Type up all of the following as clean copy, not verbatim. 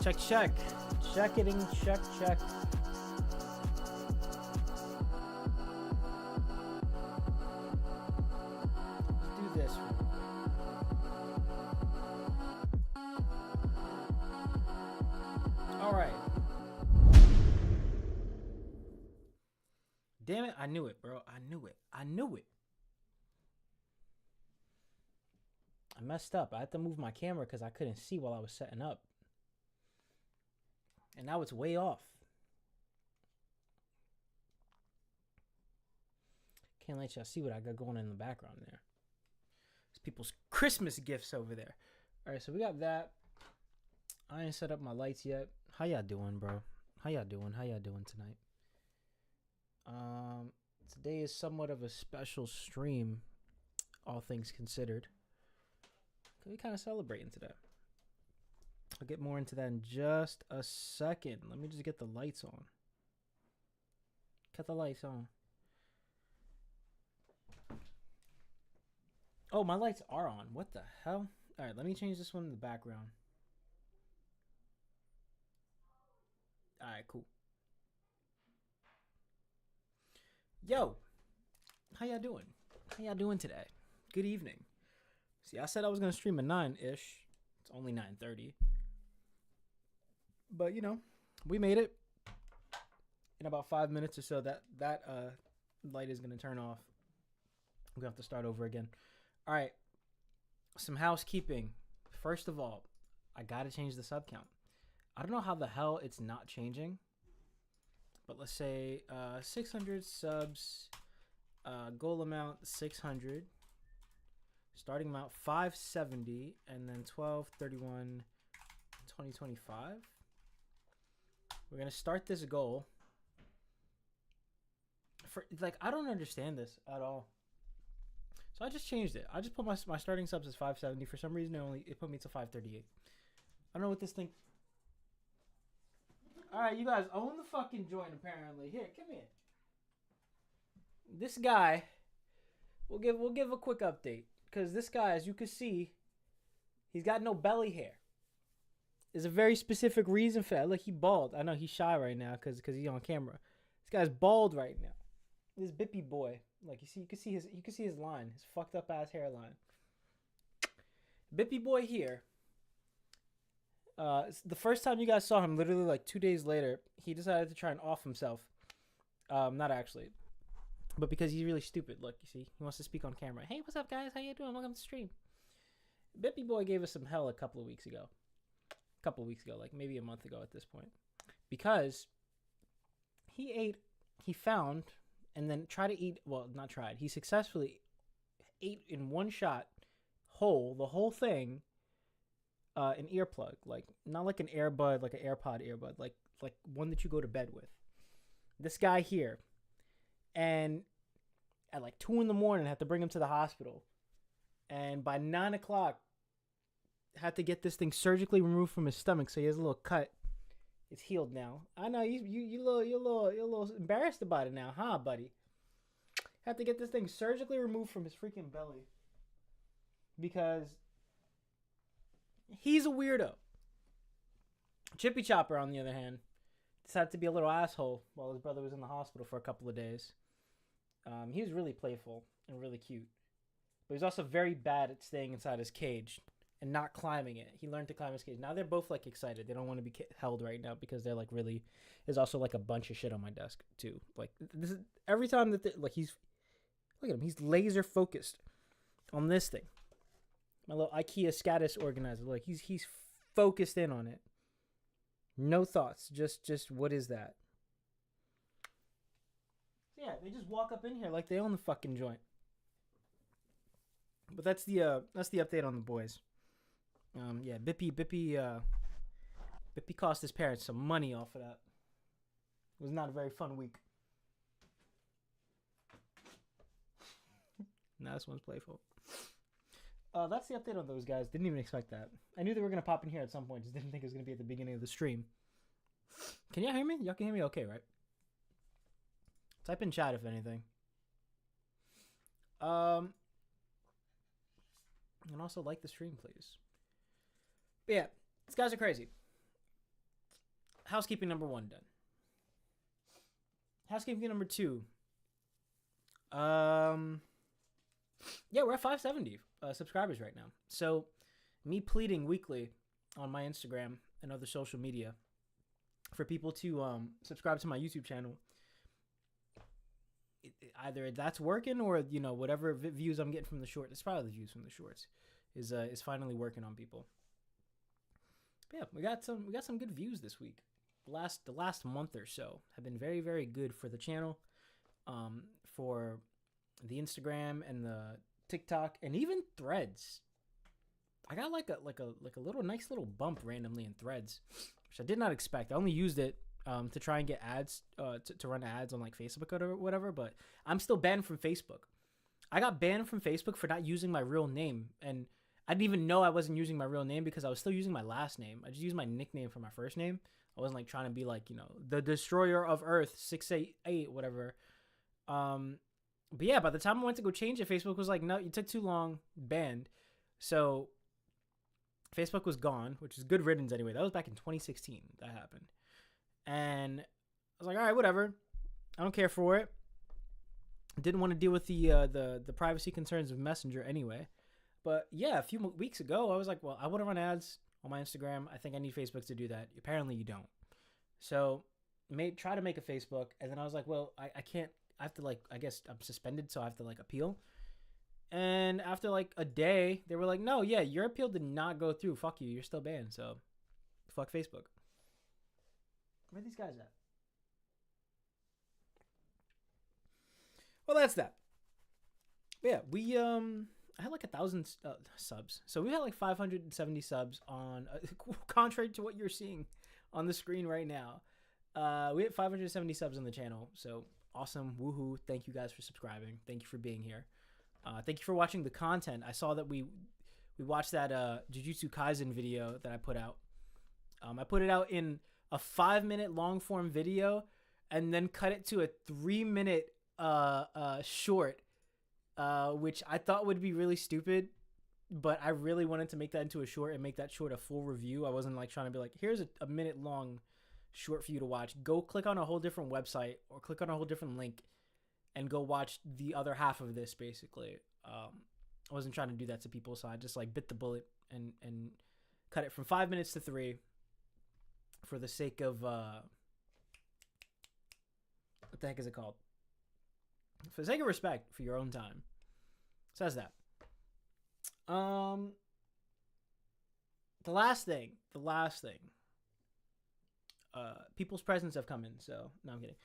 Check, check. Checking, check, check. Let's do this. All right. Damn it, I knew it, bro. I knew it. I messed up. I had to move my camera because I couldn't see while I was setting up. And now it's way off. Can't let y'all see what I got going on in the background there. It's people's Christmas gifts over there. All right, so we got that. I ain't set up my lights yet. How y'all doing, bro? How y'all doing tonight? Today is somewhat of a special stream, all things considered. We kind of celebrating today. I'll get more into that in just a second. Let me just get the lights on. Cut the lights on. Oh, my lights are on. What the hell? All right, let me change this one in the background. All right, cool. Yo, how y'all doing? How y'all doing today? Good evening. See, I said I was going to stream at 9-ish. It's only 9:30. But, you know, we made it. In about 5 minutes or so, that light is going to turn off. We're going to have to start over again. All right. Some housekeeping. First of all, I got to change the sub count. I don't know how the hell it's not changing. But let's say 600 subs. Goal amount 600. Starting amount 570. And then 12/31/2025. We're going to start this goal. I don't understand this at all. So I just changed it. I just put my starting subs as 570. For some reason, it put me to 538. I don't know what this thing... All right, you guys own the fucking joint, apparently. Here, come here. This guy... We'll give a quick update. Because this guy, as you can see, he's got no belly hair. There's a very specific reason for that. Look, he bald. I know he's shy right now because he's on camera. This guy's bald right now. This Bippy boy. Like you can see his line, his fucked up ass hairline. Bippy boy here. The first time you guys saw him, literally like 2 days later, he decided to try and off himself. Not actually, but because he's really stupid. Look, you see, he wants to speak on camera. Hey, what's up, guys? How you doing? Welcome to the stream. Bippy Boy gave us some hell a couple of weeks ago. Like maybe a month ago at this point. Because he found, and then tried to eat, well, not tried, he successfully ate in one shot, the whole thing, an earplug. Like, not like an earbud, like an AirPod earbud, like one that you go to bed with. This guy here. And at like 2 a.m, I had to bring him to the hospital. And by 9 o'clock, had to get this thing surgically removed from his stomach, so he has a little cut. It's healed now. I know you're a little embarrassed about it now, huh, buddy? Had to get this thing surgically removed from his freaking belly because he's a weirdo. Chippy Chopper, on the other hand, decided to be a little asshole while his brother was in the hospital for a couple of days. He was really playful and really cute, but he's also very bad at staying inside his cage and not climbing it. He learned to climb his cage. Now they're both like excited. They don't want to be held right now because they're like really. There's also like a bunch of shit on my desk too. Like this is every time that like he's look at him. He's laser focused on this thing. My little IKEA Scatus organizer. Like he's focused in on it. No thoughts. Just what is that? Yeah, they just walk up in here like they own the fucking joint. But that's the update on the boys. Yeah, Bippy cost his parents some money off of that. It was not a very fun week. Nah, this one's playful. That's the update on those guys. Didn't even expect that. I knew they were gonna pop in here at some point. Just didn't think it was gonna be at the beginning of the stream. Can y'all hear me? Y'all can hear me okay, right? Type in chat if anything. And also like the stream, please. But yeah, these guys are crazy. Housekeeping number 1 done. Housekeeping number 2. Yeah, we're at 570 subscribers right now. So, me pleading weekly on my Instagram and other social media for people to subscribe to my YouTube channel. Either that's working or whatever views I'm getting from the short. It's probably the views from the shorts is finally working on people. But yeah, we got some good views this week. The last month or so have been very, very good for the channel, for the Instagram and the TikTok and even Threads. I got like a little nice little bump randomly in Threads, which I did not expect. I only used it to try and get ads, to run ads on like Facebook or whatever, but I'm still banned from Facebook. I got banned from Facebook for not using my real name, and I didn't even know I wasn't using my real name because I was still using my last name. I just used my nickname for my first name. I wasn't like trying to be like, the Destroyer of Earth 688, whatever. But yeah, by the time I went to go change it, Facebook was like, no, you took too long, banned. So Facebook was gone, which is good riddance anyway. That was back in 2016 that happened. And I was like, all right, whatever. I don't care for it. Didn't want to deal with the privacy concerns of Messenger anyway. But yeah, a few weeks ago, I was like, well, I want to run ads on my Instagram. I think I need Facebook to do that. Apparently you don't. So try to make a Facebook. And then I was like, well, I can't. I have to I guess I'm suspended, so I have to appeal. And after a day, they were like, no, yeah, your appeal did not go through. Fuck you. You're still banned. So fuck Facebook. Where are these guys at? Well, that's that. But yeah, we I had 1,000 subs. So we had 570 subs on, contrary to what you're seeing on the screen right now. We had 570 subs on the channel. So awesome. Woohoo. Thank you guys for subscribing. Thank you for being here. Thank you for watching the content. I saw that we watched that Jujutsu Kaisen video that I put out. I put it out in a 5-minute long form video and then cut it to a 3-minute short, which I thought would be really stupid, but I really wanted to make that into a short and make that short a full review. I wasn't trying to be like, here's a minute long short for you to watch. Go click on a whole different website or click on a whole different link and go watch the other half of this, basically. I wasn't trying to do that to people, so I just bit the bullet and cut it from 5 minutes to 3 for the sake of what the heck is it called? For the sake of respect for your own time. Says that. the last thing. People's presents have come in, so no, I'm kidding.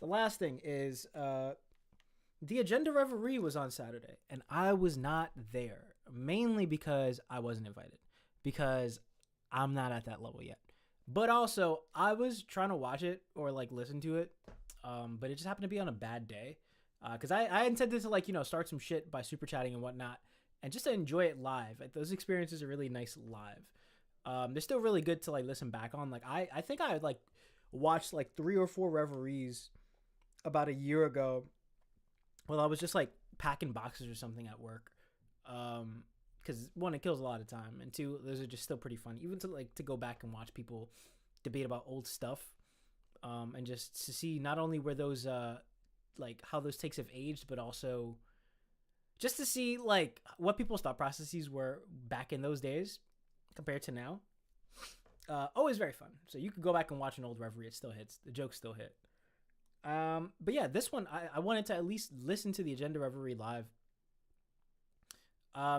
The last thing is the Agenda Reverie was on Saturday, and I was not there, mainly because I wasn't invited, because I'm not at that level yet. But also, I was trying to watch it or like listen to it, but it just happened to be on a bad day, because I intended to like start some shit by super chatting and whatnot, and just to enjoy it live. Like, those experiences are really nice live. They're still really good to like listen back on. Like I think I like watched like 3 or 4 reveries about a year ago. Well, I was just like packing boxes or something at work. Because one, it kills a lot of time, and two, those are just still pretty fun. Even to go back and watch people debate about old stuff, and just to see not only where those like how those takes have aged, but also just to see like what people's thought processes were back in those days compared to now. Always very fun. So you could go back and watch an old reverie; it still hits. The jokes still hit. But yeah, this one I wanted to at least listen to the Agenda Reverie live.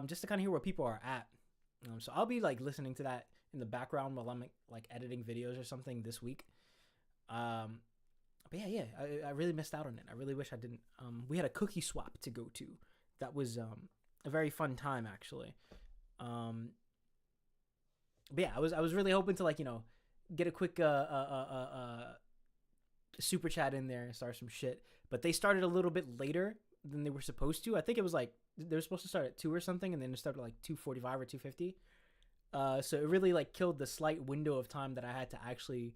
Just to kind of hear where people are at. So I'll be like listening to that in the background while I'm like editing videos or something this week. But yeah, I really missed out on it. I really wish I didn't. We had a cookie swap to go to. That was a very fun time actually. But yeah, I was really hoping to like get a quick super chat in there and start some shit. But they started a little bit later than they were supposed to. I think it was like they were supposed to start at 2 or something, and then it started like 2:45 or 2:50. So it really like killed the slight window of time that I had to actually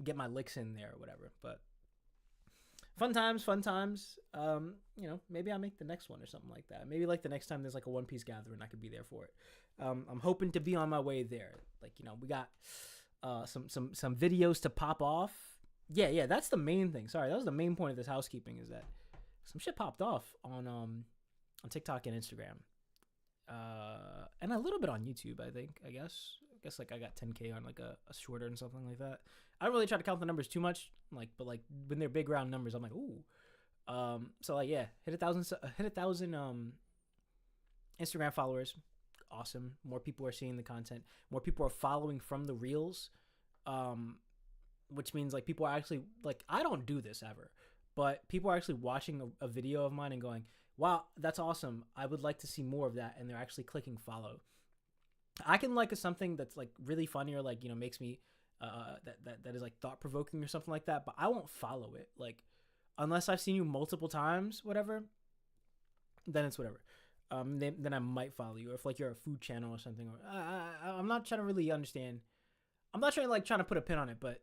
get my licks in there or whatever. But fun times. Maybe I'll make the next one or something like that. Maybe like the next time there's like a One Piece gathering, I could be there for it. I'm hoping to be on my way there. Like we got some videos to pop off. Yeah, that's the main thing. Sorry, that was the main point of this housekeeping, is that some shit popped off on TikTok and Instagram, and a little bit on YouTube. I guess like I got 10K on like a shorter and something like that. I don't really try to count the numbers too much, but like when they're big round numbers, I'm like, ooh. So like yeah, hit 1,000 Instagram followers. Awesome. More people are seeing the content. More people are following from the reels, which means like people are actually like, I don't do this ever, but people are actually watching a video of mine and going, wow, that's awesome, I would like to see more of that, and they're actually clicking follow. I can like something that's like really funny or like makes me that is like thought-provoking or something like that, but I won't follow it, like unless I've seen you multiple times, whatever, then it's whatever. Then I might follow you, or if like you're a food channel or something, or I'm not trying to really understand. I'm not trying to put a pin on it, but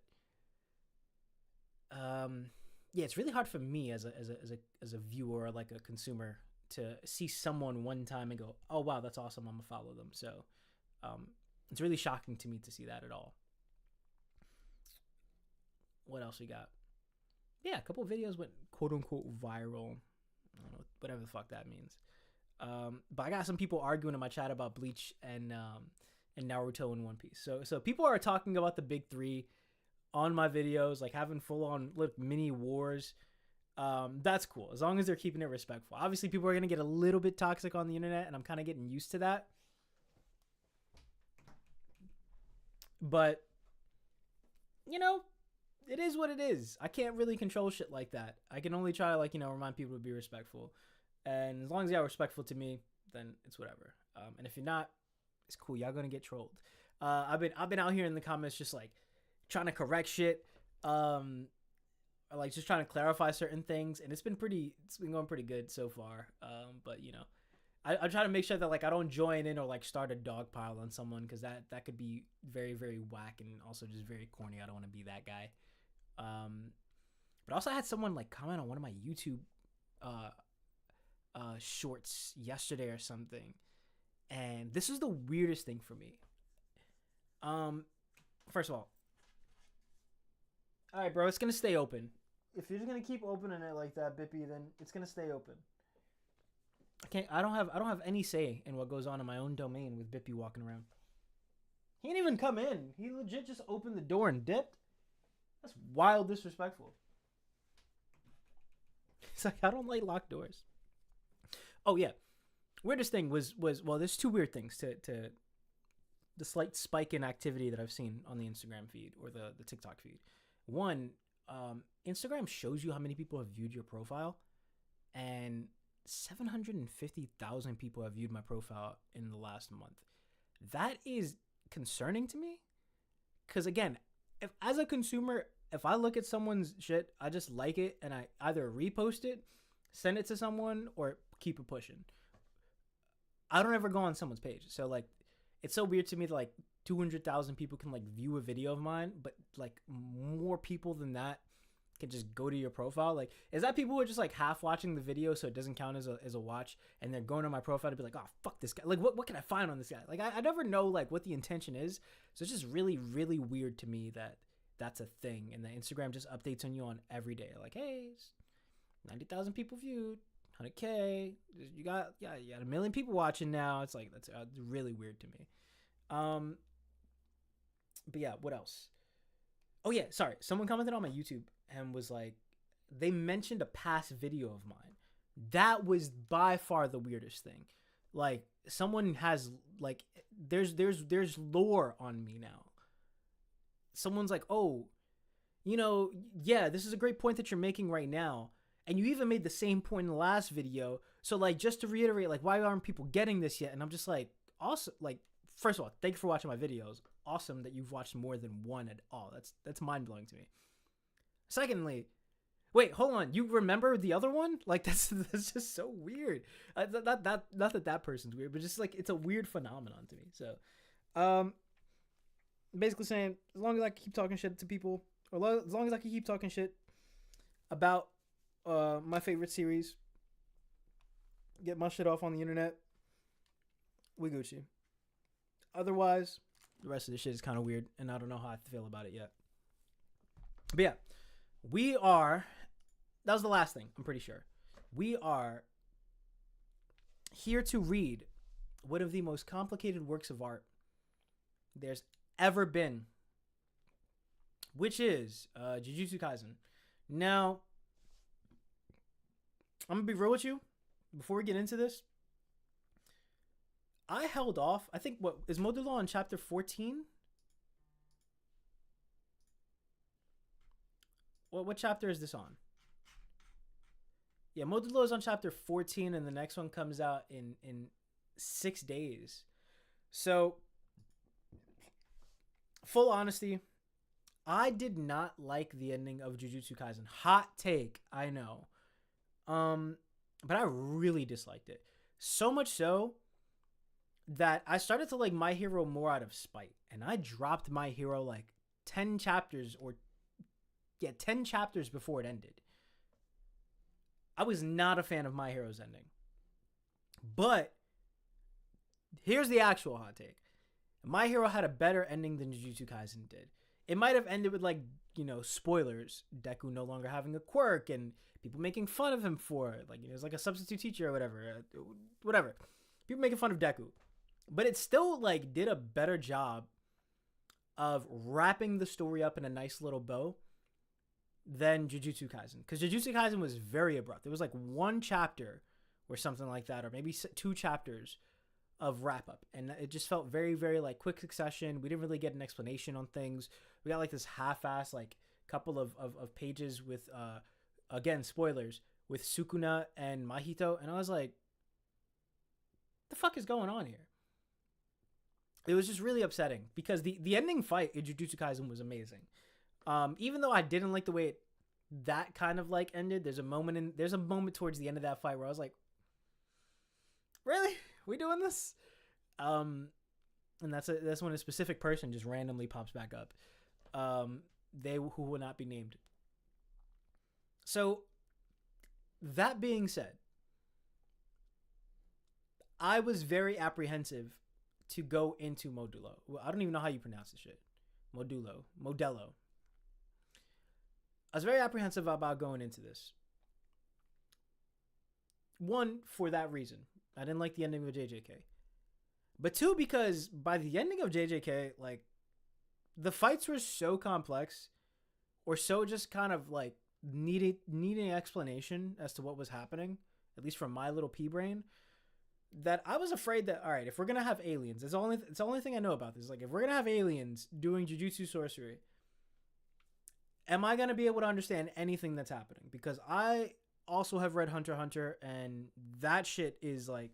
yeah, it's really hard for me as a viewer or like a consumer to see someone one time and go, oh wow, that's awesome, I'm gonna follow them. So it's really shocking to me to see that at all. What else we got? Yeah, a couple of videos went quote unquote viral. I don't know, whatever the fuck that means. But I got some people arguing in my chat about Bleach and Naruto and One Piece. So people are talking about the big three on my videos, like having full on like mini wars. That's cool as long as they're keeping it respectful. Obviously, people are gonna get a little bit toxic on the internet, and I'm kind of getting used to that. But it is what it is. I can't really control shit like that. I can only try to like remind people to be respectful. And as long as y'all are respectful to me, then it's whatever. And if you're not, it's cool. Y'all gonna get trolled. I've been out here in the comments just like trying to correct shit, or like just trying to clarify certain things, and it's been going pretty good so far. But I try to make sure that like I don't join in or like start a dog pile on someone, because that could be very, very whack and also just very corny. I don't want to be that guy. But also I had someone like comment on one of my YouTube shorts yesterday or something, and this is the weirdest thing for me. First of all right, bro, it's gonna stay open. If you're just gonna keep opening it like that, Bippy, then it's gonna stay open. I don't have any say in what goes on in my own domain with Bippy walking around. He didn't even come in. He legit just opened the door and dipped. That's wild disrespectful. It's like, I don't like locked doors. Oh yeah, weirdest thing was well, there's two weird things to the slight spike in activity that I've seen on the Instagram feed or the TikTok feed. One, Instagram shows you how many people have viewed your profile, and 750,000 people have viewed my profile in the last month. That is concerning to me, because again, if as a consumer, if I look at someone's shit, I just like it and I either repost it, send it to someone, or keep it pushing. I don't ever go on someone's page. So like, it's so weird to me that like 200,000 people can like view a video of mine, but like more people than that can just go to your profile. Like, is that people who are just like half watching the video so it doesn't count as a watch, and they're going to my profile to be like, oh fuck this guy, like what can I find on this guy? Like I never know like what the intention is. So it's just really, really weird to me that that's a thing, and that Instagram just updates on you on every day. Like, hey, 90,000 people viewed, 100K, you got 1 million people watching now. It's like, that's really weird to me. But yeah, what else? Oh yeah, sorry. Someone commented on my YouTube and was like, they mentioned a past video of mine. That was by far the weirdest thing. Like, someone has like, there's lore on me now. Someone's like, oh, you know, yeah, this is a great point that you're making right now. And you even made the same point in the last video. So like, just to reiterate, like, why aren't people getting this yet? And I'm just like, awesome. Like, first of all, thank you for watching my videos. Awesome that you've watched more than one at all. That's mind blowing to me. Secondly, wait, hold on. You remember the other one? Like, that's just so weird. Not that person's weird, but just like, it's a weird phenomenon to me. So, basically saying, as long as I can keep talking shit to people, or as long as I can keep talking shit about my favorite series, get my shit off on the internet, we Gucci. Otherwise, the rest of the shit is kind of weird, and I don't know how I feel about it yet. But yeah, that was the last thing, I'm pretty sure. We are here to read one of the most complicated works of art there's ever been, which is Jujutsu Kaisen. Now, I'm gonna be real with you. Before we get into this, I held off. I think, what is Modulo on chapter 14? What chapter is this on? Yeah, Modulo is on chapter 14, and the next one comes out in 6 days. So, full honesty, I did not like the ending of Jujutsu Kaisen. Hot take, I know. But I really disliked it. So much so that I started to like My Hero more out of spite. And I dropped My Hero like 10 chapters before it ended. I was not a fan of My Hero's ending. But here's the actual hot take. My Hero had a better ending than Jujutsu Kaisen did. It might have ended with, like, you know, spoilers. Deku no longer having a quirk and people making fun of him for it. Like, you know, it's like a substitute teacher or whatever. Whatever. People making fun of Deku. But it still, like, did a better job of wrapping the story up in a nice little bow than Jujutsu Kaisen. Because Jujutsu Kaisen was very abrupt. There was, like, one chapter or something like that, or maybe 2 chapters of wrap up, and it just felt very, very like quick succession. We didn't really get an explanation on things. We got like this half-ass like couple of pages with again, spoilers, with Sukuna and Mahito, and I was like, the fuck is going on here? It was just really upsetting because the ending fight in Jujutsu Kaisen was amazing. Even though I didn't like the way that kind of like ended, there's a moment towards the end of that fight where I was like, really? We doing this? And that's when a specific person just randomly pops back up. They who will not be named. So, that being said, I was very apprehensive to go into Modulo. Well, I don't even know how you pronounce this shit. Modello. I was very apprehensive about going into this. One, for that reason. I didn't like the ending of JJK. But 2, because by the ending of JJK, like, the fights were so complex, or so just kind of like needing explanation as to what was happening, at least from my little pea brain, that I was afraid that, all right, if we're gonna have aliens, it's the only thing I know about this. Like, if we're gonna have aliens doing jujutsu sorcery, am I gonna be able to understand anything that's happening? Because I also have read Hunter x Hunter, and that shit is like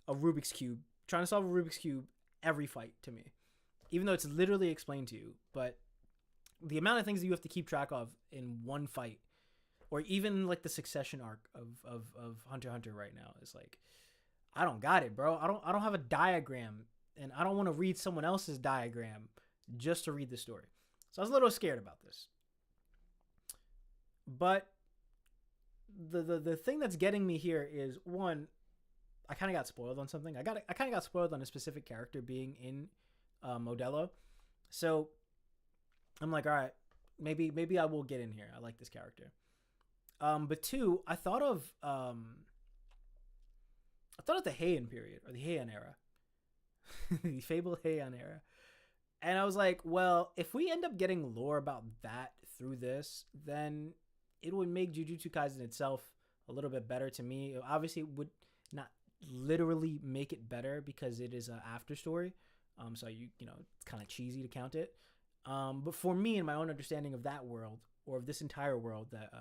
a Rubik's cube. Trying to solve a Rubik's cube every fight to me, even though it's literally explained to you. But the amount of things that you have to keep track of in one fight, or even like the succession arc of Hunter x Hunter right now, is like, I don't got it, bro. I don't have a diagram, and I don't want to read someone else's diagram just to read the story. So I was a little scared about this. But the thing that's getting me here is, one, I kind of got spoiled on something. I kind of got spoiled on a specific character being in Modulo. So I'm like, all right, maybe I will get in here. I like this character. But two, I thought of the Heian period, or the Heian era. The fabled Heian era. And I was like, well, if we end up getting lore about that through this, then it would make Jujutsu Kaisen itself a little bit better to me. Obviously, it would not literally make it better because it is an after story. So you know, it's kind of cheesy to count it. But for me, in my own understanding of that world, or of this entire world that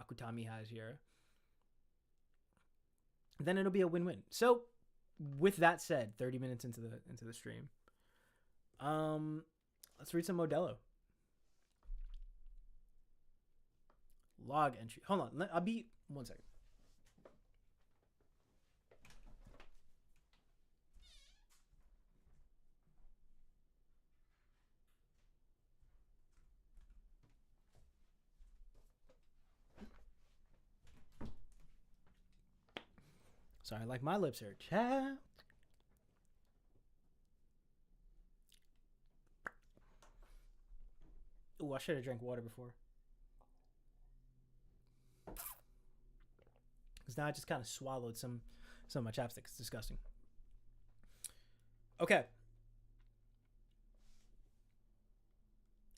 Akutami has here, then it'll be a win-win. So, with that said, 30 minutes into the stream, let's read some Modello. Log entry. Hold on. I'll be 1 second. Sorry, like my lips are chapped. Ooh, I should have drank water before. Because now I just kind of swallowed some of my chapstick. It's disgusting. Okay.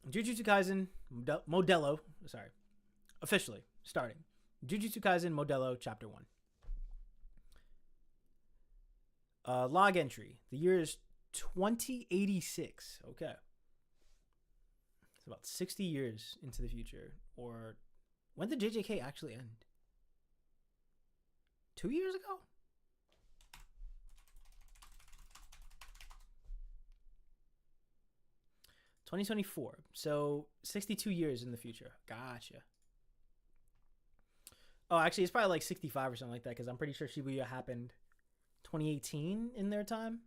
Jujutsu Kaisen Modello. Sorry. Officially starting. Jujutsu Kaisen Modello Chapter 1. Log entry. The year is 2086. Okay. It's about 60 years into the future. Or when did JJK actually end? 2 years ago? $2024. So 62 years in the future. Gotcha. Oh, actually, it's probably like 65 or something like that, because I'm pretty sure Shibuya happened 2018 in their time.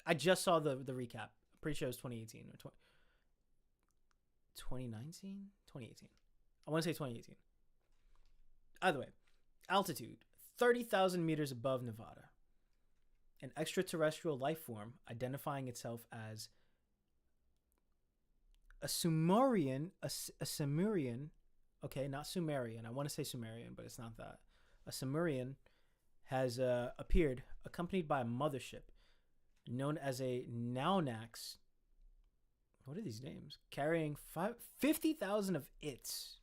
I just saw the recap. I'm pretty sure it was 2018 or 2019? 2018. I want to say 2018. Either way, altitude 30,000 meters above Nevada. An extraterrestrial life form identifying itself as a Sumerian, okay, not Sumerian. I want to say Sumerian, but it's not that. A Sumerian has appeared, accompanied by a mothership known as a Naunax. What are these names? Carrying 50,000 of its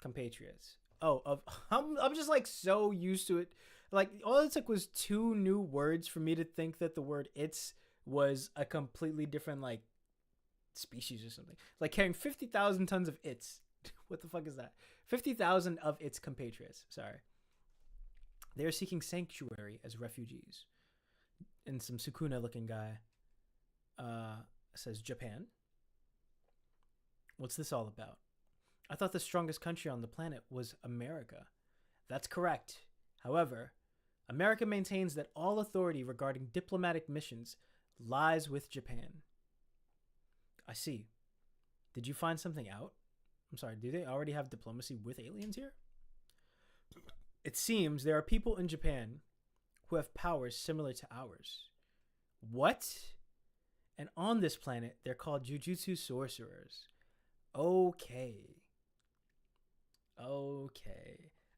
compatriots. Oh, I'm just like so used to it. Like, all it took was 2 new words for me to think that the word its was a completely different, like, species or something. Like, carrying 50,000 tons of its. What the fuck is that? 50,000 of its compatriots. Sorry. They are seeking sanctuary as refugees. And some Sukuna-looking guy says, Japan? What's this all about? I thought the strongest country on the planet was America. That's correct. However, America maintains that all authority regarding diplomatic missions lies with Japan. I see. Did you find something out? I'm sorry, do they already have diplomacy with aliens here? It seems there are people in Japan who have powers similar to ours. What? And on this planet, they're called Jujutsu sorcerers. Okay.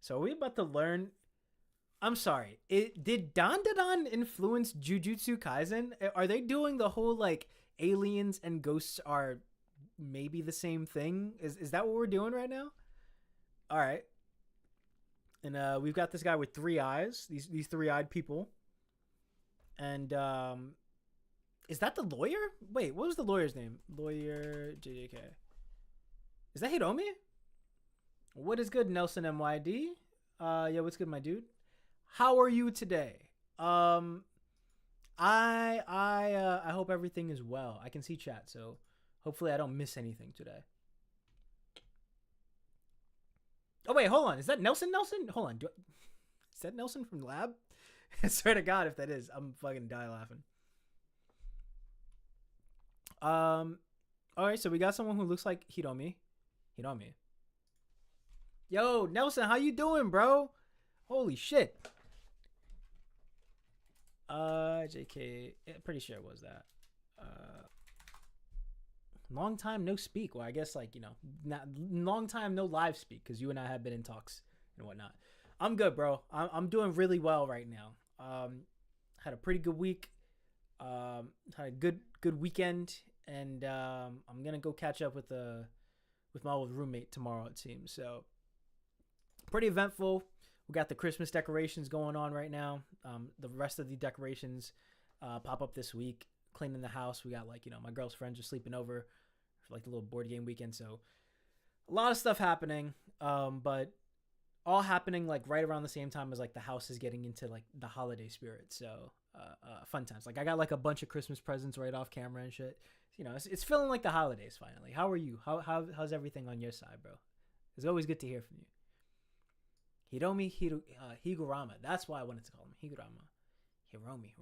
So are we about to learn? I'm sorry. Did Dandadan influence Jujutsu Kaisen? Are they doing the whole, like, aliens and ghosts are maybe the same thing? Is that what we're doing right now? All right. And we've got this guy with three eyes. These three-eyed people. And is that the lawyer? Wait, what was the lawyer's name? Lawyer JJK. Is that Hiromi? What is good, Nelson MYD? Yeah, what's good, my dude? How are you today? I hope everything is well. I can see chat, so hopefully I don't miss anything today. Oh wait, hold on. Is that Nelson? Hold on. Is that Nelson from Lab? I swear to God, if that is, I'm fucking die laughing. All right, so we got someone who looks like Hiromi. Yo, Nelson, how you doing, bro? Holy shit. JK, pretty sure it was that. Long time no speak. Well, I guess like, you know, not long time no live speak because you and I have been in talks and whatnot. I'm good, bro. I'm doing really well right now. Had a pretty good week. Had a good weekend, and I'm gonna go catch up with my old roommate tomorrow, it seems. So pretty eventful. We got the Christmas decorations going on right now. The rest of the decorations pop up this week. Cleaning the house. We got like, you know, my girl's friends are sleeping over for like the little board game weekend. So a lot of stuff happening, but all happening like right around the same time as like the house is getting into like the holiday spirit. So fun times. Like I got like a bunch of Christmas presents right off camera and shit. You know, it's feeling like the holidays finally. How are you? How's everything on your side, bro? It's always good to hear from you. Hiromi Higurama. That's why I wanted to call him Higurama. Hiromi.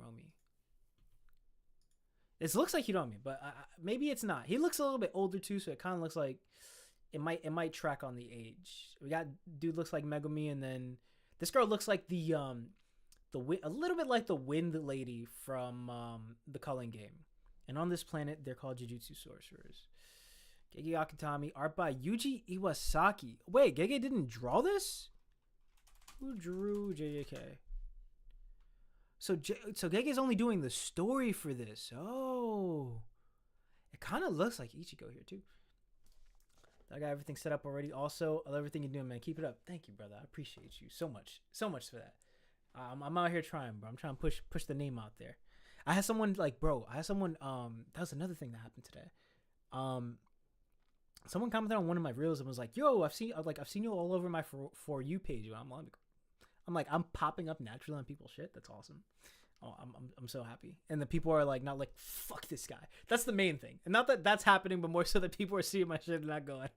It looks like Hiromi, but maybe it's not. He looks a little bit older too, so it kind of looks like it might track on the age. We got dude looks like Megumi, and then this girl looks like a little bit like the Wind Lady from the Culling game. And on this planet, they're called Jujutsu sorcerers. Gege Akutami, art by Yuji Iwasaki. Wait, Gege didn't draw this? Who drew JJK? So Gege's only doing the story for this. Oh. It kind of looks like Ichigo here, too. I got everything set up already. Also, I love everything you're doing, man. Keep it up. Thank you, brother. I appreciate you so much. So much for that. I'm out here trying, bro. I'm trying to push the name out there. I had someone, that was another thing that happened today. Someone commented on one of my reels and was like, yo, I've seen you all over my For You page. I'm popping up naturally on people's shit. That's awesome. Oh, I'm so happy. And the people are like, not like, fuck this guy. That's the main thing. And not that that's happening, but more so that people are seeing my shit and not going,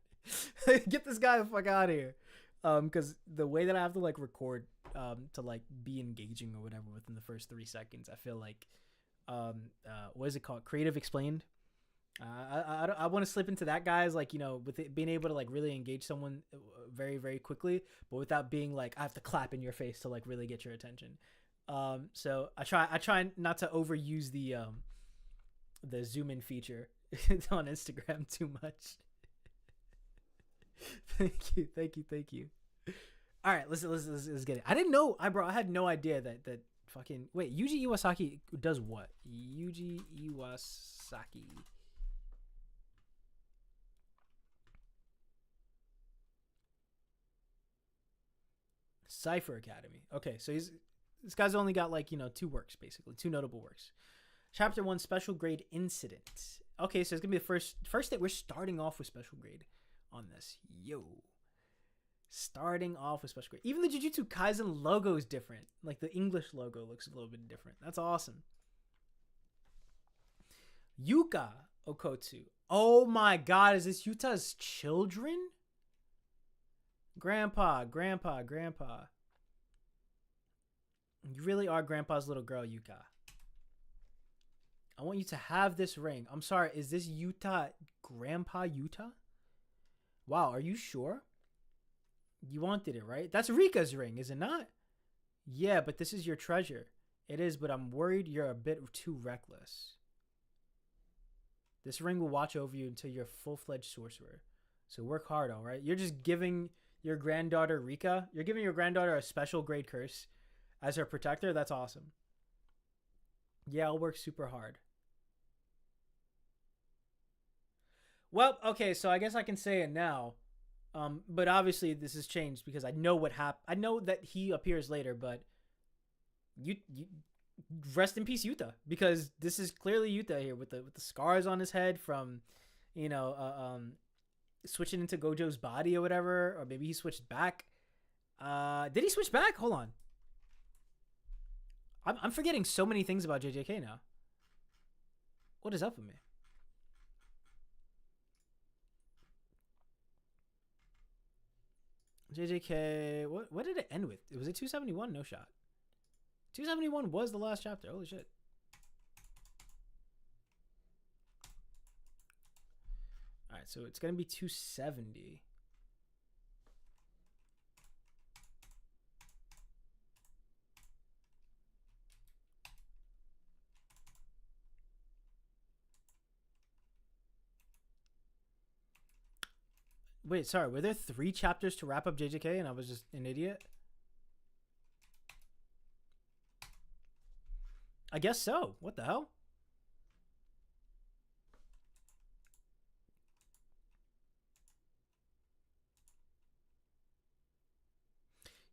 get this guy the fuck out of here. Because the way that I have to like record to like be engaging or whatever within the first 3 seconds, I feel like, what is it called? Creative explained. I want to slip into that, guys, like, you know, with it being able to like really engage someone very, very quickly, but without being like, I have to clap in your face to like really get your attention. So I try not to overuse the zoom in feature on Instagram too much. Thank you. All right, let's get it. I didn't know, I had no idea that fucking, wait, Yuji Iwasaki does what? Yuji Iwasaki. Cypher Academy. Okay, so this guy's only got like, you know, 2 works, basically 2 notable works. Chapter 1, Special Grade Incident. Okay, so it's gonna be the first that we're starting off with Special Grade on this. Yo, starting off with Special Grade. Even the Jujutsu Kaisen logo is different. Like the English logo looks a little bit different. That's awesome. Yuka Okotsu. Oh my God, is this Yuta's children? Grandpa. You really are Grandpa's little girl, Yuka. I want you to have this ring. I'm sorry, is this Yuta, Grandpa Yuta? Wow, are you sure? You wanted it, right? That's Rika's ring, is it not? Yeah, but this is your treasure. It is, but I'm worried you're a bit too reckless. This ring will watch over you until you're a full-fledged sorcerer. So work hard, all right? You're just giving your granddaughter Rika, you're giving your granddaughter a special grade curse as her protector. That's awesome. Yeah, I'll work super hard. Well, okay, so I guess I can say it now. But obviously this has changed because I know what happened. I know that he appears later, but you rest in peace, Yuta, because this is clearly Yuta here with the scars on his head from, you know, switching into Gojo's body or whatever, or maybe he switched back. Did he switch back? Hold on. I'm forgetting so many things about JJK now. What is up with me? JJK, what did it end with? Was it 271? No shot. 271 was the last chapter. Holy shit. Alright, so it's going to be 270. Wait, sorry. Were there 3 chapters to wrap up JJK and I was just an idiot? I guess so. What the hell?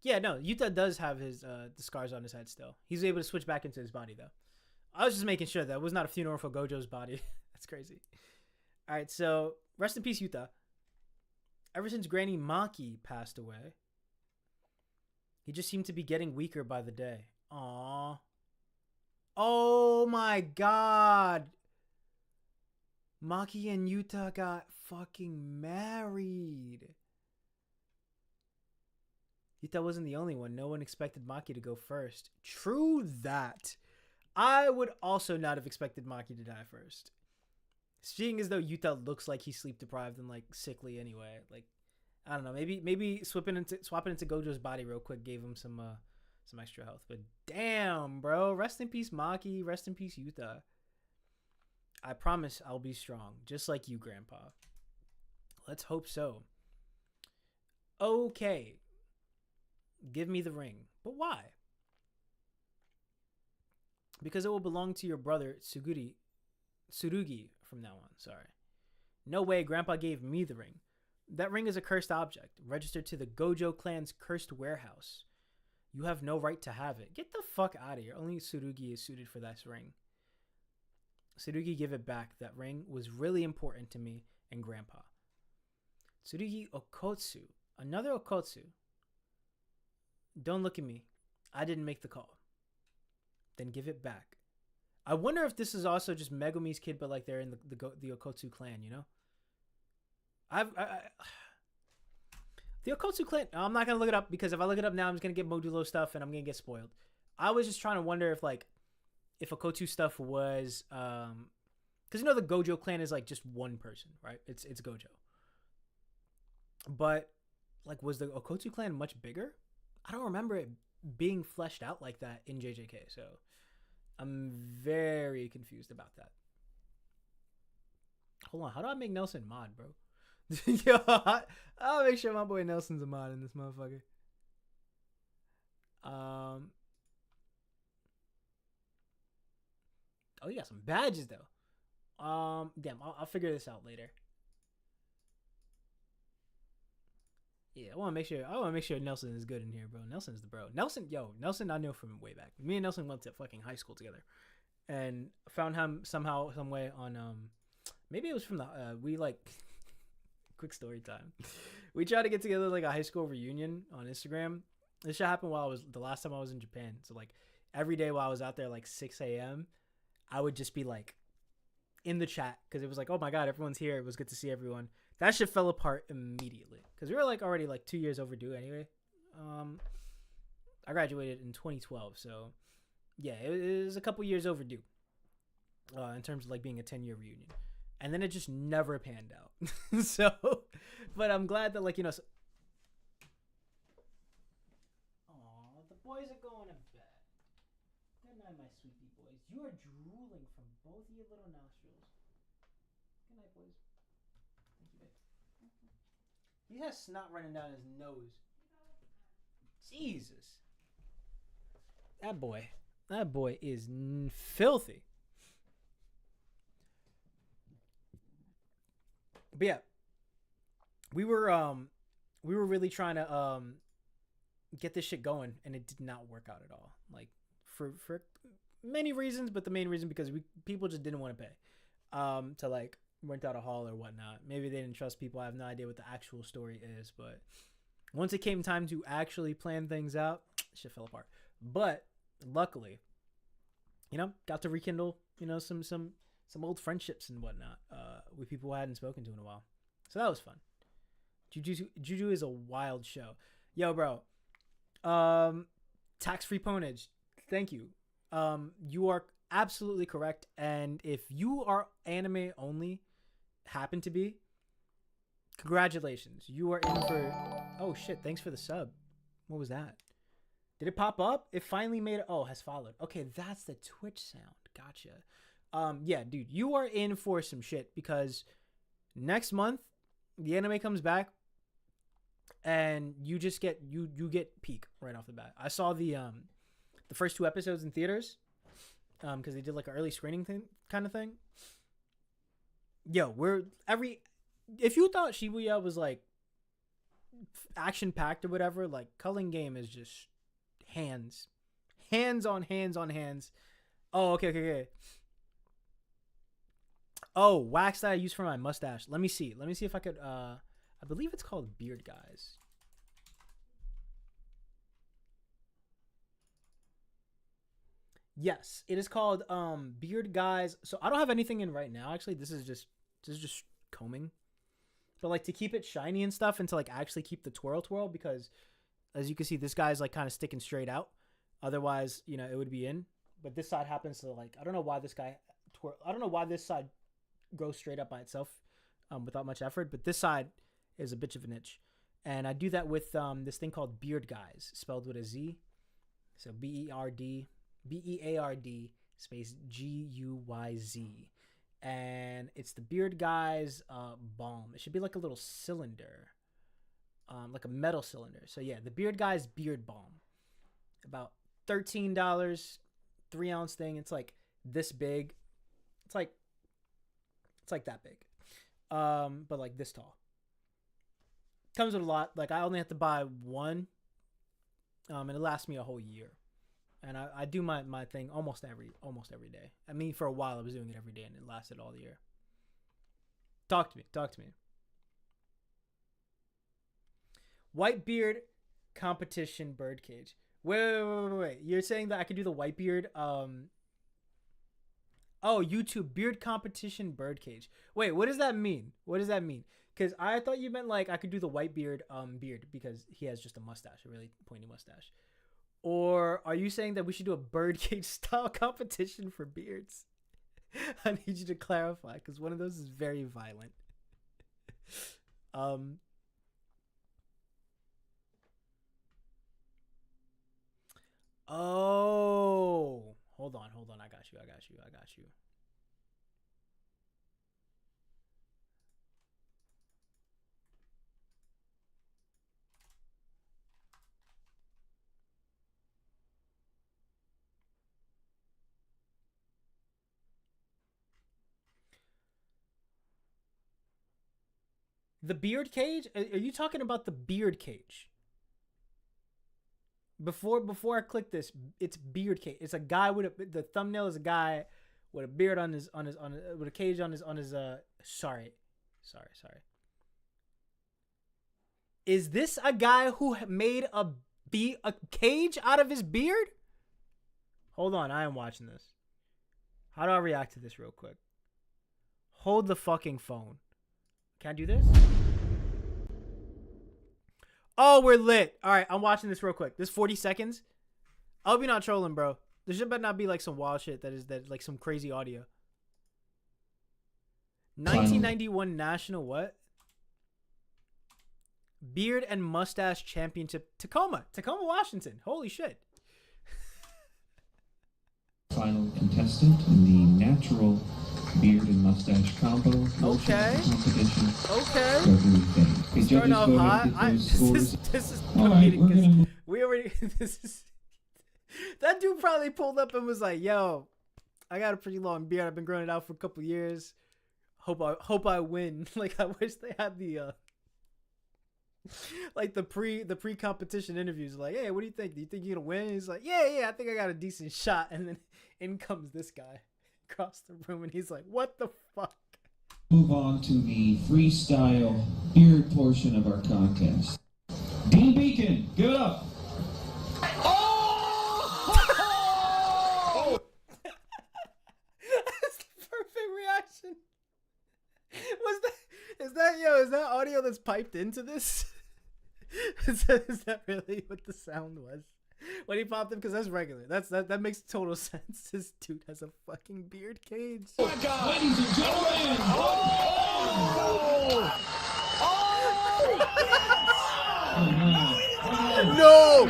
Yeah, no. Yuta does have his the scars on his head still. He's able to switch back into his body though. I was just making sure that was not a funeral for Gojo's body. That's crazy. All right, so rest in peace, Yuta. Ever since Granny Maki passed away, he just seemed to be getting weaker by the day. Aww. Oh my god. Maki and Yuta got fucking married. Yuta wasn't the only one. No one expected Maki to go first. True that. I would also not have expected Maki to die first. Seeing as though Yuta looks like he's sleep deprived and like sickly anyway. Like, I don't know. Maybe swapping into Gojo's body real quick gave him some extra health. But damn, bro. Rest in peace, Maki. Rest in peace, Yuta. I promise I'll be strong, just like you, Grandpa. Let's hope so. Okay. Give me the ring. But why? Because it will belong to your brother, Tsurugi, from now on. Sorry. No way, Grandpa gave me the ring. That ring is a cursed object, registered to the Gojo clan's cursed warehouse. You have no right to have it. Get the fuck out of here. Only Tsurugi is suited for this ring. Tsurugi, give it back. That ring was really important to me and Grandpa. Tsurugi Okotsu. Another Okotsu. Don't look at me. I didn't make the call. Then give it back. I wonder if this is also just Megumi's kid, but like they're in the Okotsu clan, you know? The Okotsu clan, I'm not going to look it up because if I look it up now, I'm just going to get Modulo stuff and I'm going to get spoiled. I was just trying to wonder if Okotsu stuff was, because you know the Gojo clan is like just one person, right? It's Gojo. But like, was the Okotsu clan much bigger? I don't remember it being fleshed out like that in JJK, so I'm very confused about that. Hold on, how do I make Nelson mod, bro? Yo, I'll make sure my boy Nelson's a mod in this motherfucker. Oh, you got some badges though. Damn, I'll figure this out later. Yeah, I want to make sure Nelson is good in here, bro. Nelson's the bro. Nelson, I know from way back. Me and Nelson went to fucking high school together, and found him somehow, some way on maybe it was from the we like quick story time. We tried to get together like a high school reunion on Instagram. This shit happened while the last time I was in Japan. So like every day while I was out there, like 6 a.m., I would just be like in the chat because it was like, oh my god, everyone's here. It was good to see everyone. That shit fell apart immediately because we were like already like 2 years overdue anyway. I graduated in 2012, so yeah, it was a couple years overdue in terms of like being a 10-year reunion, and then it just never panned out. So, but I'm glad that like, you know. Aw, the boys are going to bed. Good night, my sweetie boys. You are drooling from both of your little nostrils. Good night, boys. Thank you, babe. He has snot running down his nose. Jesus. That boy is filthy. But yeah, we were we were really trying to get this shit going, and it did not work out at all. Like for many reasons, but the main reason because people just didn't want to pay to like rent out a hall or whatnot. Maybe they didn't trust people. I have no idea what the actual story is, but once it came time to actually plan things out, shit fell apart. But luckily, you know, got to rekindle, you know, some old friendships and whatnot with people I hadn't spoken to in a while. So that was fun. Jujutsu is a wild show. Yo, bro. Tax-free ponage. Thank you. You are absolutely correct. And if you are anime only, happen to be, congratulations. You are in for... Oh, shit. Thanks for the sub. What was that? Did it pop up? It finally made it. Oh, has followed. Okay, that's the Twitch sound. Gotcha. Yeah, dude, you are in for some shit because next month the anime comes back and you just get you get peak right off the bat. I saw the first 2 episodes in theaters because they did like an early screening thing kind of thing. Yo, if you thought Shibuya was like action packed or whatever, like Culling Game is just hands on hands. Oh, okay. Oh, wax that I use for my mustache. Let me see if I could I believe it's called Beard Guys. Yes, it is called Beard Guys. So I don't have anything in right now actually. This is just combing. But like to keep it shiny and stuff and to like actually keep the twirl because as you can see this guy's like kind of sticking straight out. Otherwise, you know, it would be in. But this side happens to like I don't know why this side grows straight up by itself without much effort, but this side is a bitch of an itch. And I do that with this thing called Beard Guys, spelled with a Z. So BEARD space GUYZ. And it's the Beard Guys balm. It should be like a little cylinder. Like a metal cylinder. So yeah, the Beard Guys beard balm. About $13, 3-ounce thing. It's like this big. It's like that big. But like this tall. Comes with a lot. Like I only have to buy one. And it lasts me a whole year. And I do my thing almost every day. I mean, for a while I was doing it every day and it lasted all year. Talk to me. Whitebeard competition birdcage. Wait. You're saying that I could do the Whitebeard Oh, YouTube beard competition birdcage. Wait, what does that mean? Because I thought you meant like I could do the Whitebeard beard because he has just a mustache, a really pointy mustache. Or are you saying that we should do a birdcage style competition for beards? I need you to clarify because one of those is very violent. Oh, hold on. I got you. The beard cage? Are you talking about the beard cage? Before I click this, it's beard cage. It's a guy with the thumbnail is a guy with a beard on his with a cage on his sorry. Is this a guy who made a cage out of his beard? Hold on, I am watching this. How do I react to this real quick? Hold the fucking phone. Can I do this? Oh, we're lit. All right, I'm watching this real quick. This 40 seconds. I hope you're not trolling, bro. There should better not be like some wild shit that like some crazy audio. 1991 National what? Beard and Mustache Championship, Tacoma, Washington. Holy shit. Final contestant in the natural beard and mustache combo. Okay. Competition. Okay. Starting off hot. This is competing because we already. This is. That dude probably pulled up and was like, "Yo, I got a pretty long beard. I've been growing it out for a couple years. Hope I win." Like I wish they had the Like the pre-competition interviews, like, hey, what do you think? Do you think you're gonna win? And he's like, yeah, I think I got a decent shot. And then in comes this guy across the room, and he's like, what the fuck? Move on to the freestyle beard portion of our contest. Dean Beacon, give it up. Oh! That's the perfect reaction. Is that audio that's piped into this? is that really what the sound was when he popped him? Because that's regular. That makes total sense. This dude has a fucking beard cage. Oh my God. Ladies and gentlemen. No!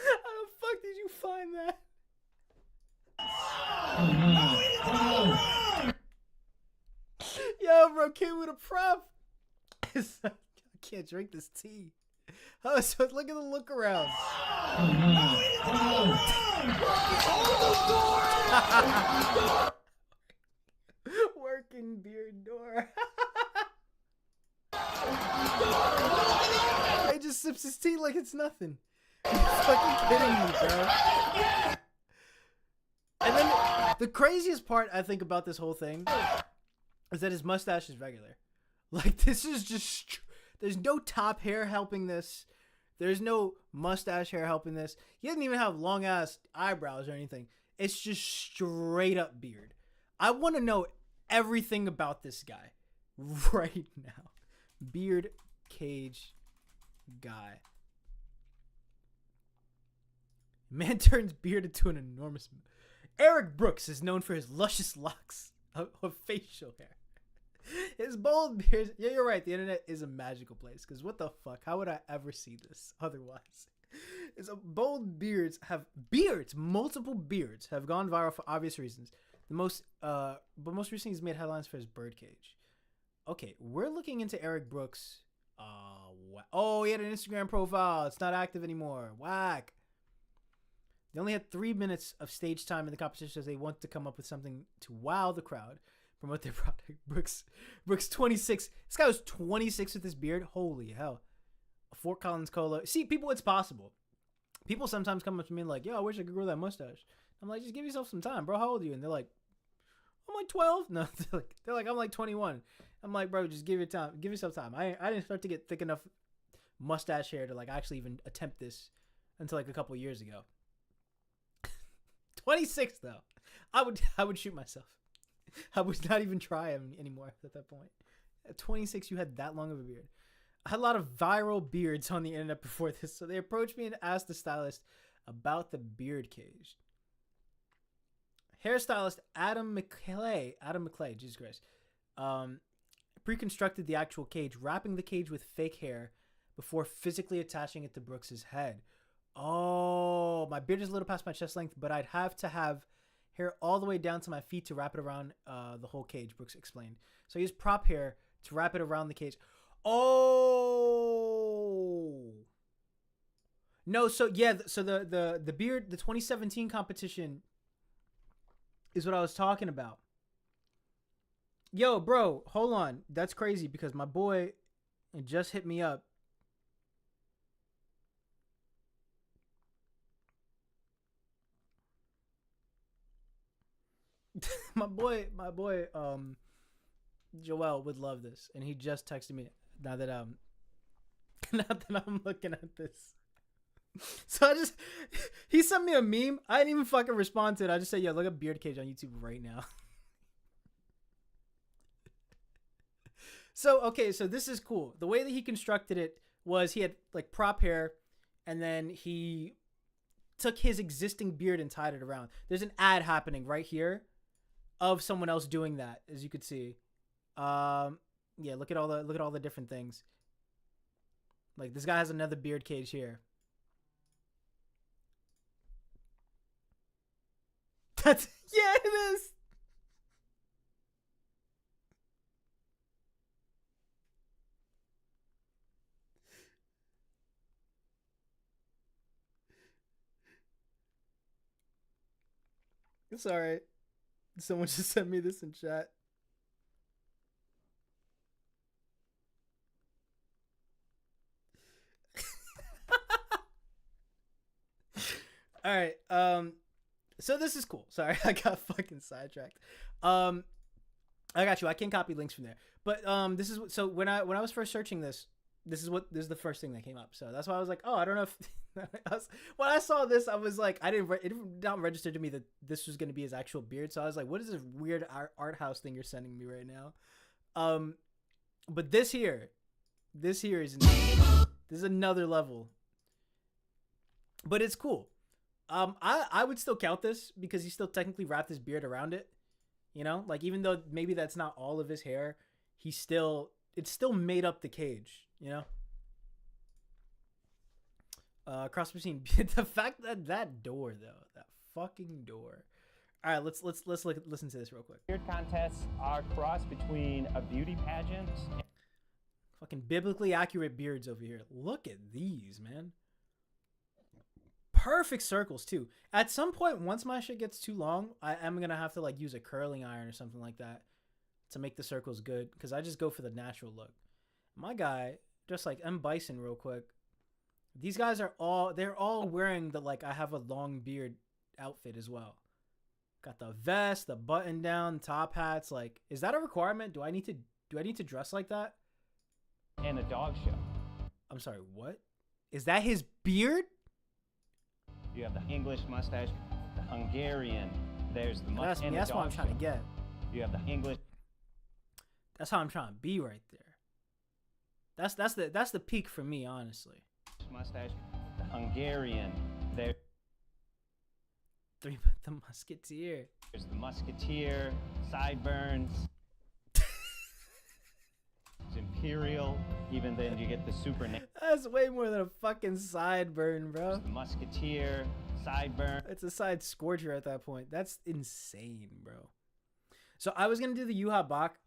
How the fuck did you find that? Yo, bro, came with a prop. I can't drink this tea. Oh, so look at the look around. Working beard door. He just sips his tea like it's nothing. You're fucking kidding me, bro. And then the craziest part I think about this whole thing is that his mustache is regular. Like, this is just... There's no top hair helping this. There's no mustache hair helping this. He doesn't even have long-ass eyebrows or anything. It's just straight-up beard. I want to know everything about this guy right now. Beard cage guy. Man turns beard into an enormous... Eric Brooks is known for his luscious locks of facial hair. His bold beard... Yeah, you're right. The internet is a magical place. Because what the fuck? How would I ever see this otherwise? His bold beards have... Multiple beards have gone viral for obvious reasons. But most recently he's made headlines for his birdcage. Okay, we're looking into Eric Brooks. Oh, he had an Instagram profile. It's not active anymore. Whack. They only had 3 minutes of stage time in the competition as they wanted to come up with something to wow the crowd, promote their product. Brooks 26. This guy was 26 with his beard. Holy hell. A Fort Collins Cola. See, people, it's possible. People sometimes come up to me like, yo, I wish I could grow that mustache. I'm like, just give yourself some time, bro. How old are you? And they're like, I'm like 12. No, they're like, I'm like 21. I'm like, bro, just give yourself time. I didn't start to get thick enough mustache hair to like actually even attempt this until like a couple years ago. 26 though. I would shoot myself. I would not even try him anymore at that point. At 26, you had that long of a beard. I had a lot of viral beards on the internet before this, so they approached me and asked the stylist about the beard cage. Hairstylist Adam McClay, Jesus Christ, pre-constructed the actual cage, wrapping the cage with fake hair before physically attaching it to Brooks's head. Oh, my beard is a little past my chest length, but I'd have to have hair all the way down to my feet to wrap it around the whole cage, Brooks explained. So he used prop hair to wrap it around the cage. Oh. No, so yeah, so the beard, the 2017 competition is what I was talking about. Yo, bro, hold on. That's crazy because my boy just hit me up. my boy, Joel would love this, and he just texted me now that I'm looking at this. So he sent me a meme. I didn't even fucking respond to it. I just said, yo, look up beard cage on YouTube right now. So, okay, so this is cool. The way that he constructed it was he had like prop hair, and then he took his existing beard and tied it around. There's an ad happening right here of someone else doing that, as you could see. Yeah, look at all the different things. Like this guy has another beard cage here. That's yeah, it is. It's all right. Someone just sent me this in chat. All right. So this is cool. Sorry, I got fucking sidetracked. I got you. I can copy links from there. But this is so when I was first searching this is the first thing that came up. So that's why I was like, oh, I don't know if when I saw this, I was like, it did not register to me that this was going to be his actual beard. So I was like, what is this weird art house thing you're sending me right now? But this here is insane. This is another level. But it's cool. I would still count this because he still technically wrapped his beard around it. You know, like even though maybe that's not all of his hair, it still made up the cage. You know, cross between the fact that door though, that fucking door. All right, let's listen to this real quick. Beard contests are a cross between a beauty pageant. Fucking biblically accurate beards over here. Look at these, man. Perfect circles too. At some point, once my shit gets too long, I am gonna have to like use a curling iron or something like that to make the circles good, because I just go for the natural look. My guy, just like M Bison real quick, these guys are all wearing the like I have a long beard outfit as well. Got the vest, the button down, top hats. Like, is that a requirement? Do I need to dress like that? And a dog show. I'm sorry, what? Is that his beard? You have the English mustache, the Hungarian. There's the mustache. That's what I'm trying to get. You have the English. That's how I'm trying to be right there. That's the peak for me, honestly. Mustache, the Hungarian. There's the Musketeer. There's the Musketeer, sideburns. It's Imperial. Even then, you get the super name. That's way more than a fucking sideburn, bro. The Musketeer, sideburn. It's a side scorcher at that point. That's insane, bro. So I was gonna do the Yuha Bach.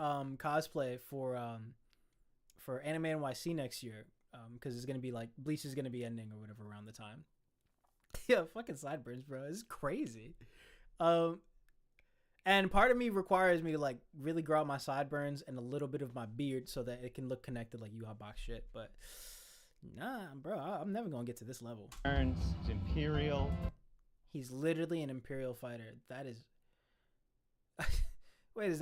Cosplay for Anime NYC next year. Because it's gonna be like Bleach is gonna be ending or whatever around the time. Yeah, fucking sideburns, bro. It's crazy. And part of me requires me to like really grow out my sideburns and a little bit of my beard so that it can look connected like Yuha Box shit. But nah, bro, I'm never gonna get to this level. Burns, Imperial. He's literally an Imperial fighter. That is. Wait, is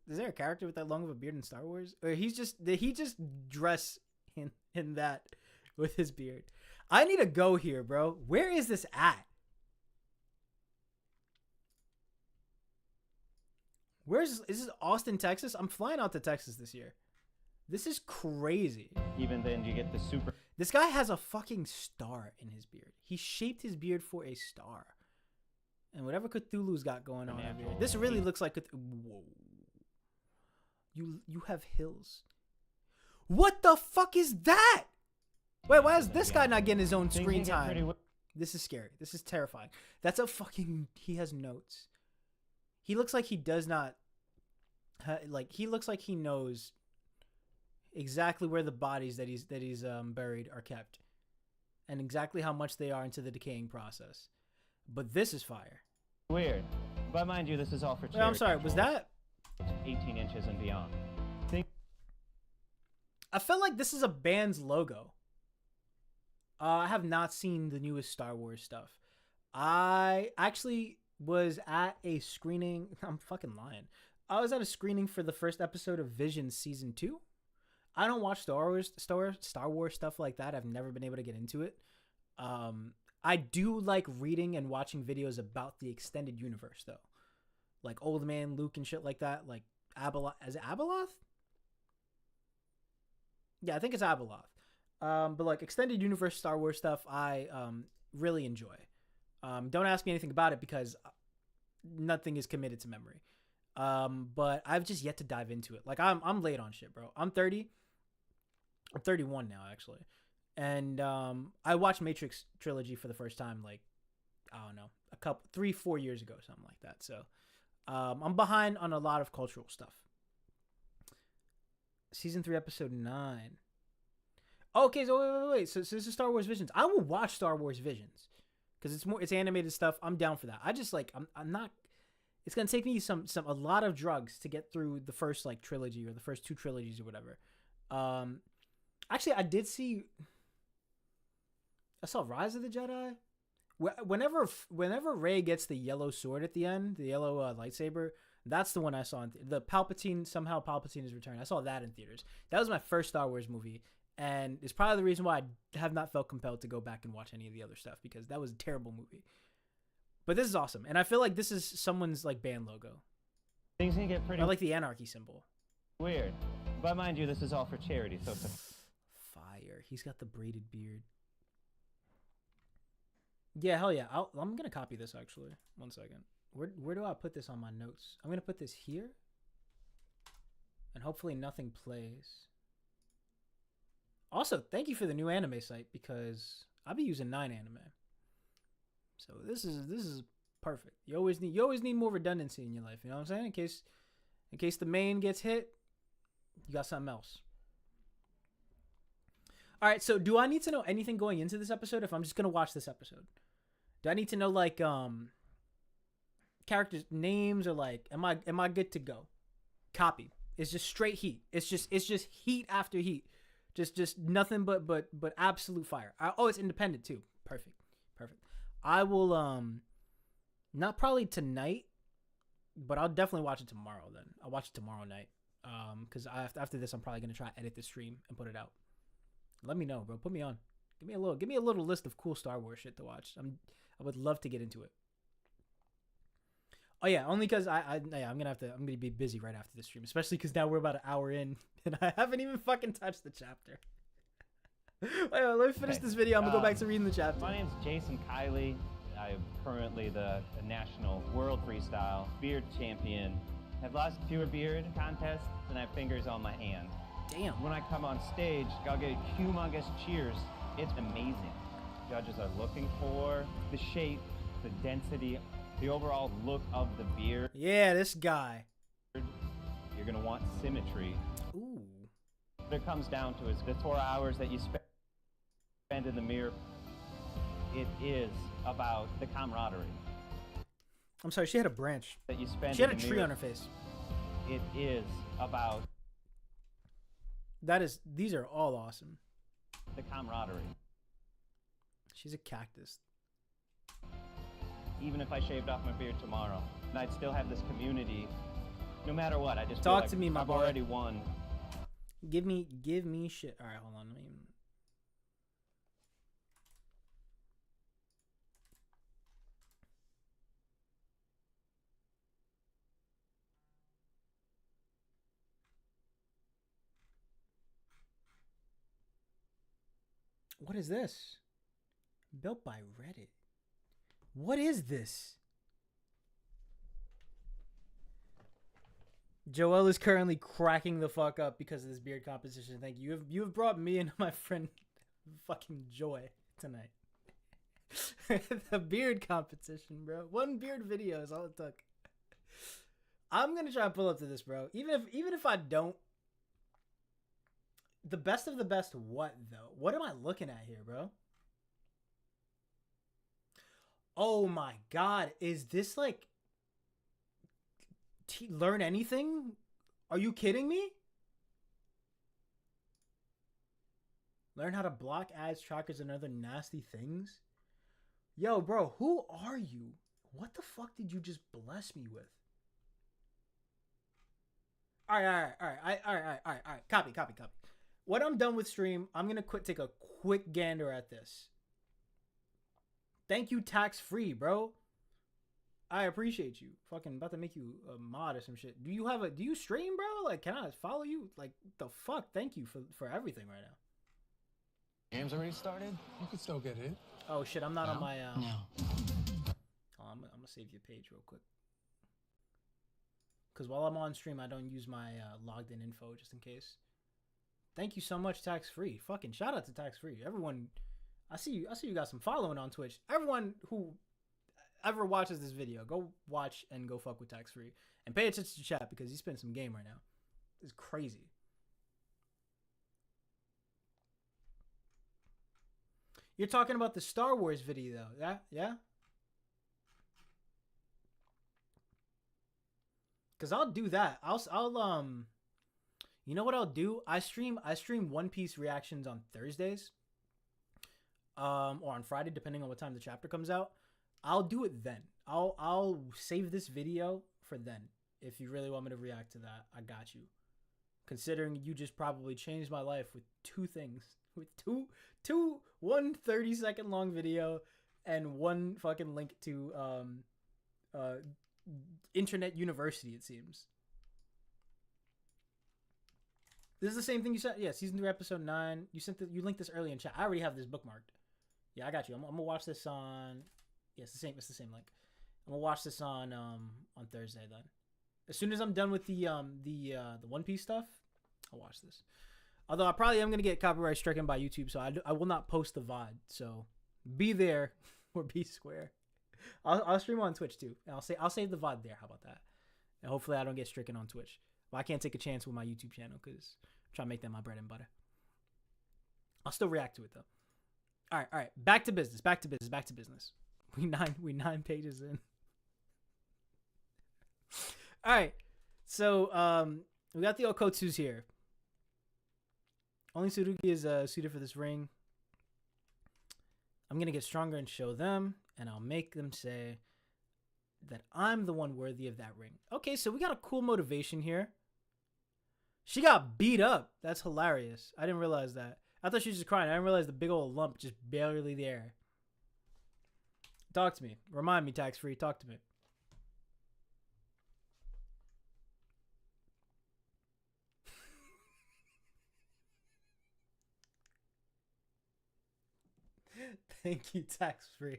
there a character with that long of a beard in Star Wars? Or did he just dress in that with his beard? I need to go here, bro. Where is this at? Is this Austin, Texas? I'm flying out to Texas this year. This is crazy. Even then, you get the super. This guy has a fucking star in his beard. He shaped his beard for a star. And whatever Cthulhu's got going on over here. This really looks like whoa. You have hills. What the fuck is that? Wait, why is this guy not getting his own screen time? This is scary. This is terrifying. That's a fucking. He has notes. He looks like he does not. Like he looks like he knows exactly where the bodies that he's buried are kept, and exactly how much they are into the decaying process. But this is fire. Weird, but mind you, this is all for charity. Wait, I'm sorry. Was that? 18 inches and beyond. I felt like this is a band's logo. I have not seen the newest Star Wars stuff. I actually was at a screening. I'm fucking lying. I was at a screening for the first episode of Visions season 2. I don't watch Star Wars stuff like that. I've never been able to get into it. I do like reading and watching videos about the extended universe though, like Old Man Luke and shit like that. Like Abeloth. Is it Abeloth? Yeah, I think it's Abeloth. But like extended universe Star Wars stuff, I really enjoy. Don't ask me anything about it because nothing is committed to memory. But I've just yet to dive into it. Like I'm late on shit, bro. I'm 30. I'm 31 now, actually. And I watched Matrix trilogy for the first time, like, I don't know, 3-4 years ago, something like that. So I'm behind on a lot of cultural stuff. Season 3, episode 9. Okay, so wait. So this is Star Wars Visions. I will watch Star Wars Visions. because it's animated stuff. I'm down for that. I just like I'm not. It's gonna take me a lot of drugs to get through the first like trilogy or the first 2 trilogies or whatever. Actually, I saw Rise of the Jedi. Whenever Rey gets the yellow sword at the end, the yellow lightsaber, that's the one I saw. The Palpatine is returned. I saw that in theaters. That was my first Star Wars movie, and it's probably the reason why I have not felt compelled to go back and watch any of the other stuff, because that was a terrible movie. But this is awesome, and I feel like this is someone's like band logo. Things can get pretty I like the anarchy symbol. weird. But mind you, this is all for charity, so it's a Fire. He's got the braided beard. Yeah, hell yeah. I'm gonna copy this actually. 1 second. Where do I put this on my notes? I'm gonna put this here, and hopefully nothing plays. Also, thank you for the new anime site, because I'll be using 9 anime. So this is perfect. You always need more redundancy in your life. You know what I'm saying? In case the main gets hit, you got something else. All right. So do I need to know anything going into this episode? If I'm just gonna watch this episode, do I need to know like characters' names, or like am I good to go? Copy. It's just straight heat. It's just heat after heat. Just nothing but absolute fire. It's independent too. Perfect. I will not probably tonight, but I'll definitely watch it tomorrow. Then I'll watch it tomorrow night. Because after this, I'm probably gonna try to edit the stream and put it out. Let me know, bro. Put me on. Give me a little list of cool Star Wars shit to watch. I would love to get into it. Oh yeah, only because I'm gonna be busy right after the stream, especially because now we're about an hour in and I haven't even fucking touched the chapter. Wait, let me finish this video. I'm gonna go back to reading the chapter. My name's Jason Kiley. I'm currently the national world freestyle beard champion. I've lost fewer beard contests than I have fingers on my hand. Damn. When I come on stage, I'll get humongous cheers. It's amazing. Judges are looking for the shape, the density, the overall look of the beard. Yeah, this guy. You're gonna want symmetry. Ooh. What it comes down to is the 4 hours that you spend in the mirror. It is about the camaraderie I'm sorry, she had a branch. that you spend. She had a in the tree mirror. on her face. It is about These are all awesome. the camaraderie. She's a cactus. Even if I shaved off my beard tomorrow, and I'd still have this community. No matter what, I just Talk feel like to me, my I've boy. already won. Give me shit. All right, hold on. What is this? Built by Reddit. What is this? Joel is currently cracking the fuck up because of this beard composition. Thank you. You have brought me and my friend fucking joy tonight. The beard competition, bro. 1 beard video is all it took. I'm gonna try and pull up to this, bro. Even if I don't. The best of the best. What though? What am I looking at here, bro? Oh my god, is this like Learn Anything? Are you kidding me? Learn how to block ads, trackers, and other nasty things? Yo, bro, who are you? What the fuck did you just bless me with? All right. Copy. When I'm done with stream, I'm gonna take a quick gander at this. Thank you, tax free, bro. I appreciate you. Fucking about to make you a mod or some shit. Do you stream, bro? Like, can I follow you? Like, the fuck? Thank you for everything right now. Game's already started? You can still get in. Oh shit, I'm not on my No. Oh, I'm gonna save your page real quick. Cause while I'm on stream, I don't use my logged in info just in case. Thank you so much, tax free. Fucking shout out to tax free. Everyone, I see you got some following on Twitch. Everyone who ever watches this video, go watch and go fuck with tax free and pay attention to chat because he's spending some game right now. It's crazy. You're talking about the Star Wars video, though. Yeah, yeah. Cause I'll do that. I'll you know what I'll do? I stream One Piece reactions on Thursdays. Or on Friday, depending on what time the chapter comes out. I'll do it then. I'll save this video for then. If you really want me to react to that, I got you. Considering you just probably changed my life with two things. With one 30-second long video and one fucking link to Internet University, it seems. This is the same thing you said. Yeah, season 3, episode 9. You linked this early in chat. I already have this bookmarked. Yeah, I got you. I'm gonna watch this on. Yeah, it's the same link. I'm gonna watch this on Thursday then. As soon as I'm done with the One Piece stuff, I'll watch this. Although I probably am gonna get copyright stricken by YouTube, so I will not post the VOD. So be there or be square. I'll stream on Twitch too, and I'll save the VOD there. How about that? And hopefully I don't get stricken on Twitch. But I can't take a chance with my YouTube channel because I'm trying to make that my bread and butter. I'll still react to it though. All right. Back to business. We nine pages in. All right. So we got the Okotsus here. Only Tsurugi is suited for this ring. I'm gonna get stronger and show them, and I'll make them say that I'm the one worthy of that ring. Okay, so we got a cool motivation here. She got beat up. That's hilarious. I didn't realize that. I thought she was just crying. I didn't realize the big old lump just barely there. Talk to me. Remind me, tax free. Talk to me. Thank you, tax free.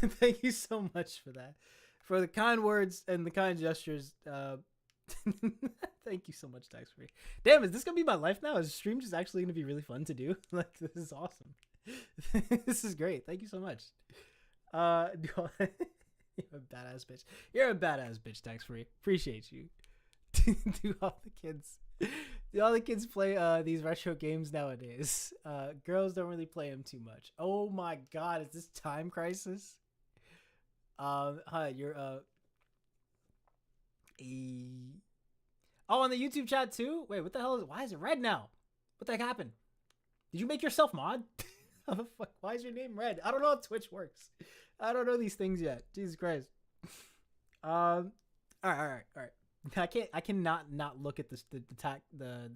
Thank you so much for that. For the kind words and the kind gestures. Thank you so much, tax free. Damn, is this gonna be my life now? Is stream just actually gonna be really fun to do? Like, this is awesome. This is great. Thank you so much. You're a badass bitch. You're a badass bitch, tax free. Appreciate you. Do all the kids play these retro games nowadays? Girls don't really play them too much. Oh my god, is this Time Crisis? Hi, you're Oh, on the YouTube chat too? Wait, what the hell is it? Why is it red now? What the heck happened? Did you make yourself mod? How the fuck? Why is your name red? I don't know how Twitch works. I don't know these things yet. Jesus Christ. All right. I cannot not look at the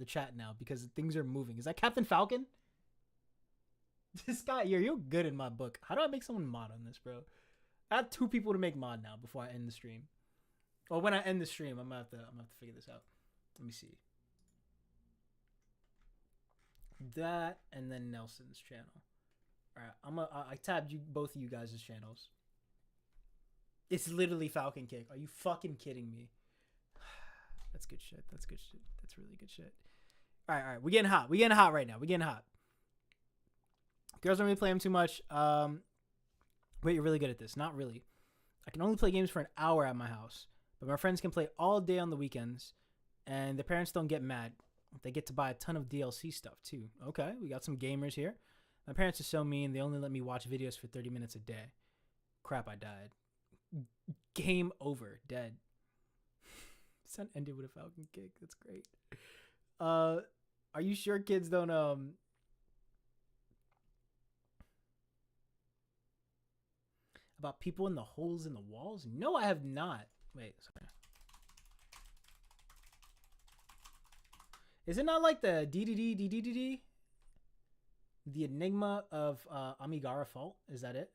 chat now because things are moving. Is that Captain Falcon? This guy, you're good in my book. How do I make someone mod on this, bro? I have 2 people to make mod now before I end the stream. Or when I end the stream, I'm gonna have to figure this out. Let me see. That and then Nelson's channel. All right, I tabbed you both of you guys' channels. It's literally Falcon Kick. Are you fucking kidding me? That's good shit. That's really good shit. All right. We're getting hot. Right now. Girls don't really play them too much. Wait, you're really good at this. Not really. I can only play games for an hour at my house, but my friends can play all day on the weekends, and their parents don't get mad. They get to buy a ton of DLC stuff too. Okay, we got some gamers here. My parents are so mean. They only let me watch videos for 30 minutes a day. Crap, I died. Game over. Dead. Son ended with a Falcon Kick. That's great. Are you sure kids don't about people in the holes in the walls? No, I have not. Wait, sorry. Is it not like the DDD? The Enigma of Amigara Fault? Is that it?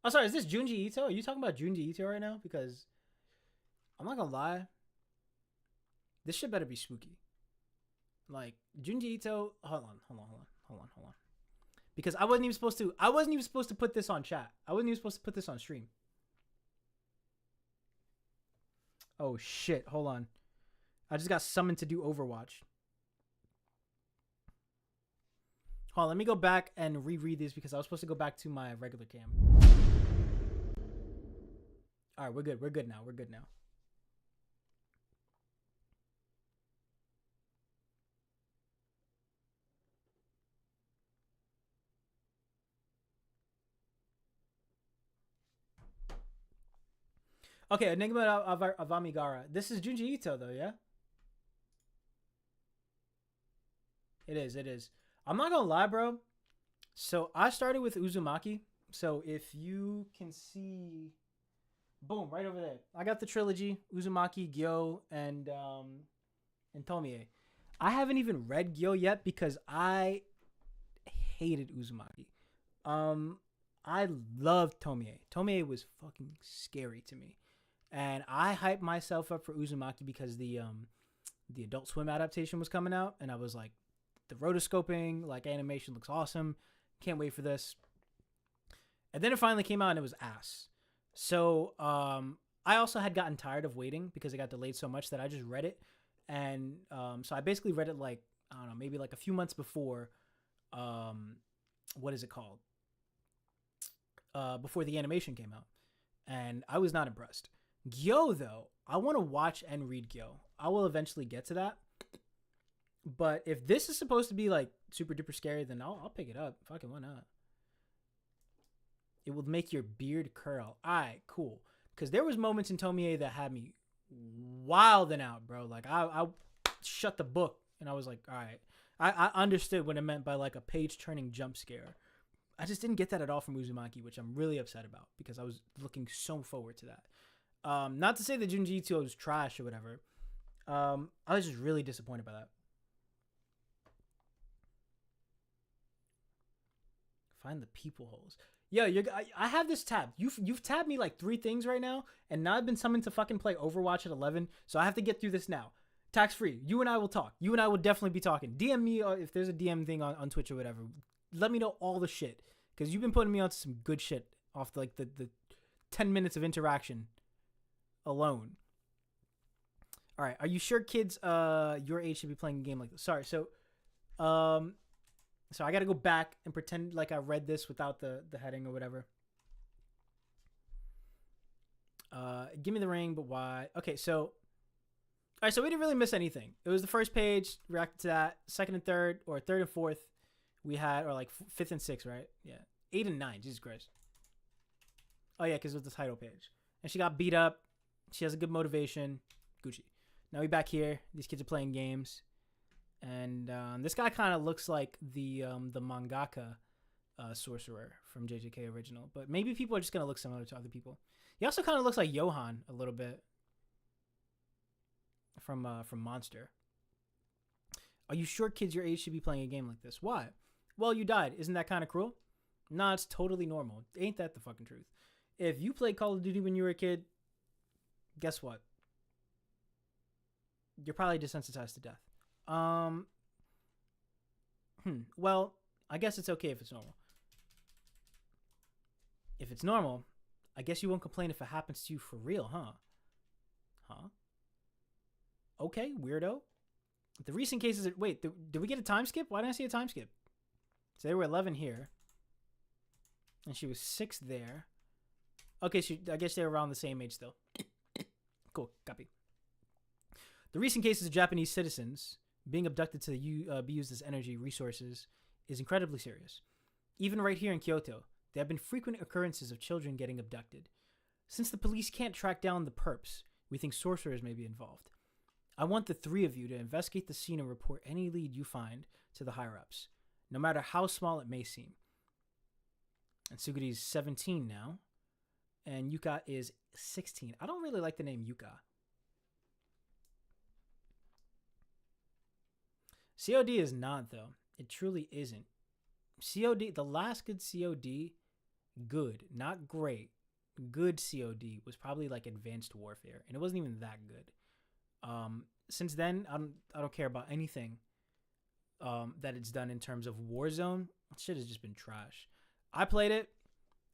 Oh, sorry. Is this Junji Ito? Are you talking about Junji Ito right now? Because I'm not gonna lie. This shit better be spooky. Like, Junji Ito. Hold on. Because I wasn't even supposed to put this on chat. I wasn't even supposed to put this on stream. Oh shit. Hold on. I just got summoned to do Overwatch. Hold on, let me go back and reread this because I was supposed to go back to my regular cam. All right, we're good. We're good now. Okay, Enigma of Amigara. This is Junji Ito though, yeah? It is, it is. I'm not gonna lie, bro. So I started with Uzumaki. So if you can see, boom, right over there. I got the trilogy: Uzumaki, Gyo, and Tomie. I haven't even read Gyo yet because I hated Uzumaki. I loved Tomie. Tomie was fucking scary to me, and I hyped myself up for Uzumaki because the Adult Swim adaptation was coming out, and I was like, the rotoscoping, like animation looks awesome. Can't wait for this. And then it finally came out and it was ass. So I also had gotten tired of waiting because it got delayed so much that I just read it. And so I basically read it like, I don't know, maybe like a few months before, what is it called? Before the animation came out. And I was not impressed. Gyo, though, I want to watch and read Gyo. I will eventually get to that. But if this is supposed to be like super duper scary, then I'll pick it up. Fucking why not? It will make your beard curl. Alright, cool. Because there was moments in Tomie that had me wilding out, bro. Like I shut the book and I was like, all right. I understood what it meant by like a page turning jump scare. I just didn't get that at all from Uzumaki, which I'm really upset about because I was looking so forward to that. Not to say that Junji Ito was trash or whatever. I was just really disappointed by that. Find the people holes. Yo, I have this tab. You've tabbed me like 3 things right now, and now I've been summoned to fucking play Overwatch at 11, so I have to get through this now. Tax free. You and I will talk. You and I will definitely be talking. DM me if there's a DM thing on Twitch or whatever. Let me know all the shit, because you've been putting me onto some good shit off the 10 minutes of interaction alone. All right, are you sure kids your age should be playing a game like this? Sorry, so I got to go back and pretend like I read this without the heading or whatever. Give me the ring, but why? Okay, so all right, so we didn't really miss anything. It was the first page, reacted to that. Second and third, or third and fourth, we had, or like fifth and sixth, right? Yeah, 8 and 9. Jesus Christ. Oh yeah, because it was the title page. And she got beat up. She has a good motivation. Gucci. Now we back here. These kids are playing games. And this guy kind of looks like the mangaka sorcerer from JJK original, but maybe people are just gonna look similar to other people. He also kind of looks like Johan a little bit from Monster. Are you sure kids your age should be playing a game like this? Why? Well, you died. Isn't that kind of cruel? Nah, it's totally normal. Ain't that the fucking truth? If you played Call of Duty when you were a kid, guess what? You're probably desensitized to death. Well, I guess it's okay if it's normal. If it's normal, I guess you won't complain if it happens to you for real, huh? Huh? Okay, weirdo. The recent cases are... Wait, did we get a time skip? Why didn't I see a time skip? So they were 11 here. And she was 6 there. Okay, I guess they were around the same age still. Cool, copy. The recent cases of Japanese citizens being abducted to be used as energy resources is incredibly serious. Even right here in Kyoto, there have been frequent occurrences of children getting abducted. Since the police can't track down the perps, we think sorcerers may be involved. I want the 3 of you to investigate the scene and report any lead you find to the higher-ups, no matter how small it may seem. And Suguri's 17 now, and Yuka is 16. I don't really like the name Yuka. COD is not, though. It truly isn't. COD, the last good COD, good, not great, good COD was probably like Advanced Warfare, and it wasn't even that good. Since then, I don't care about anything that it's done in terms of Warzone. Shit has just been trash. I played it.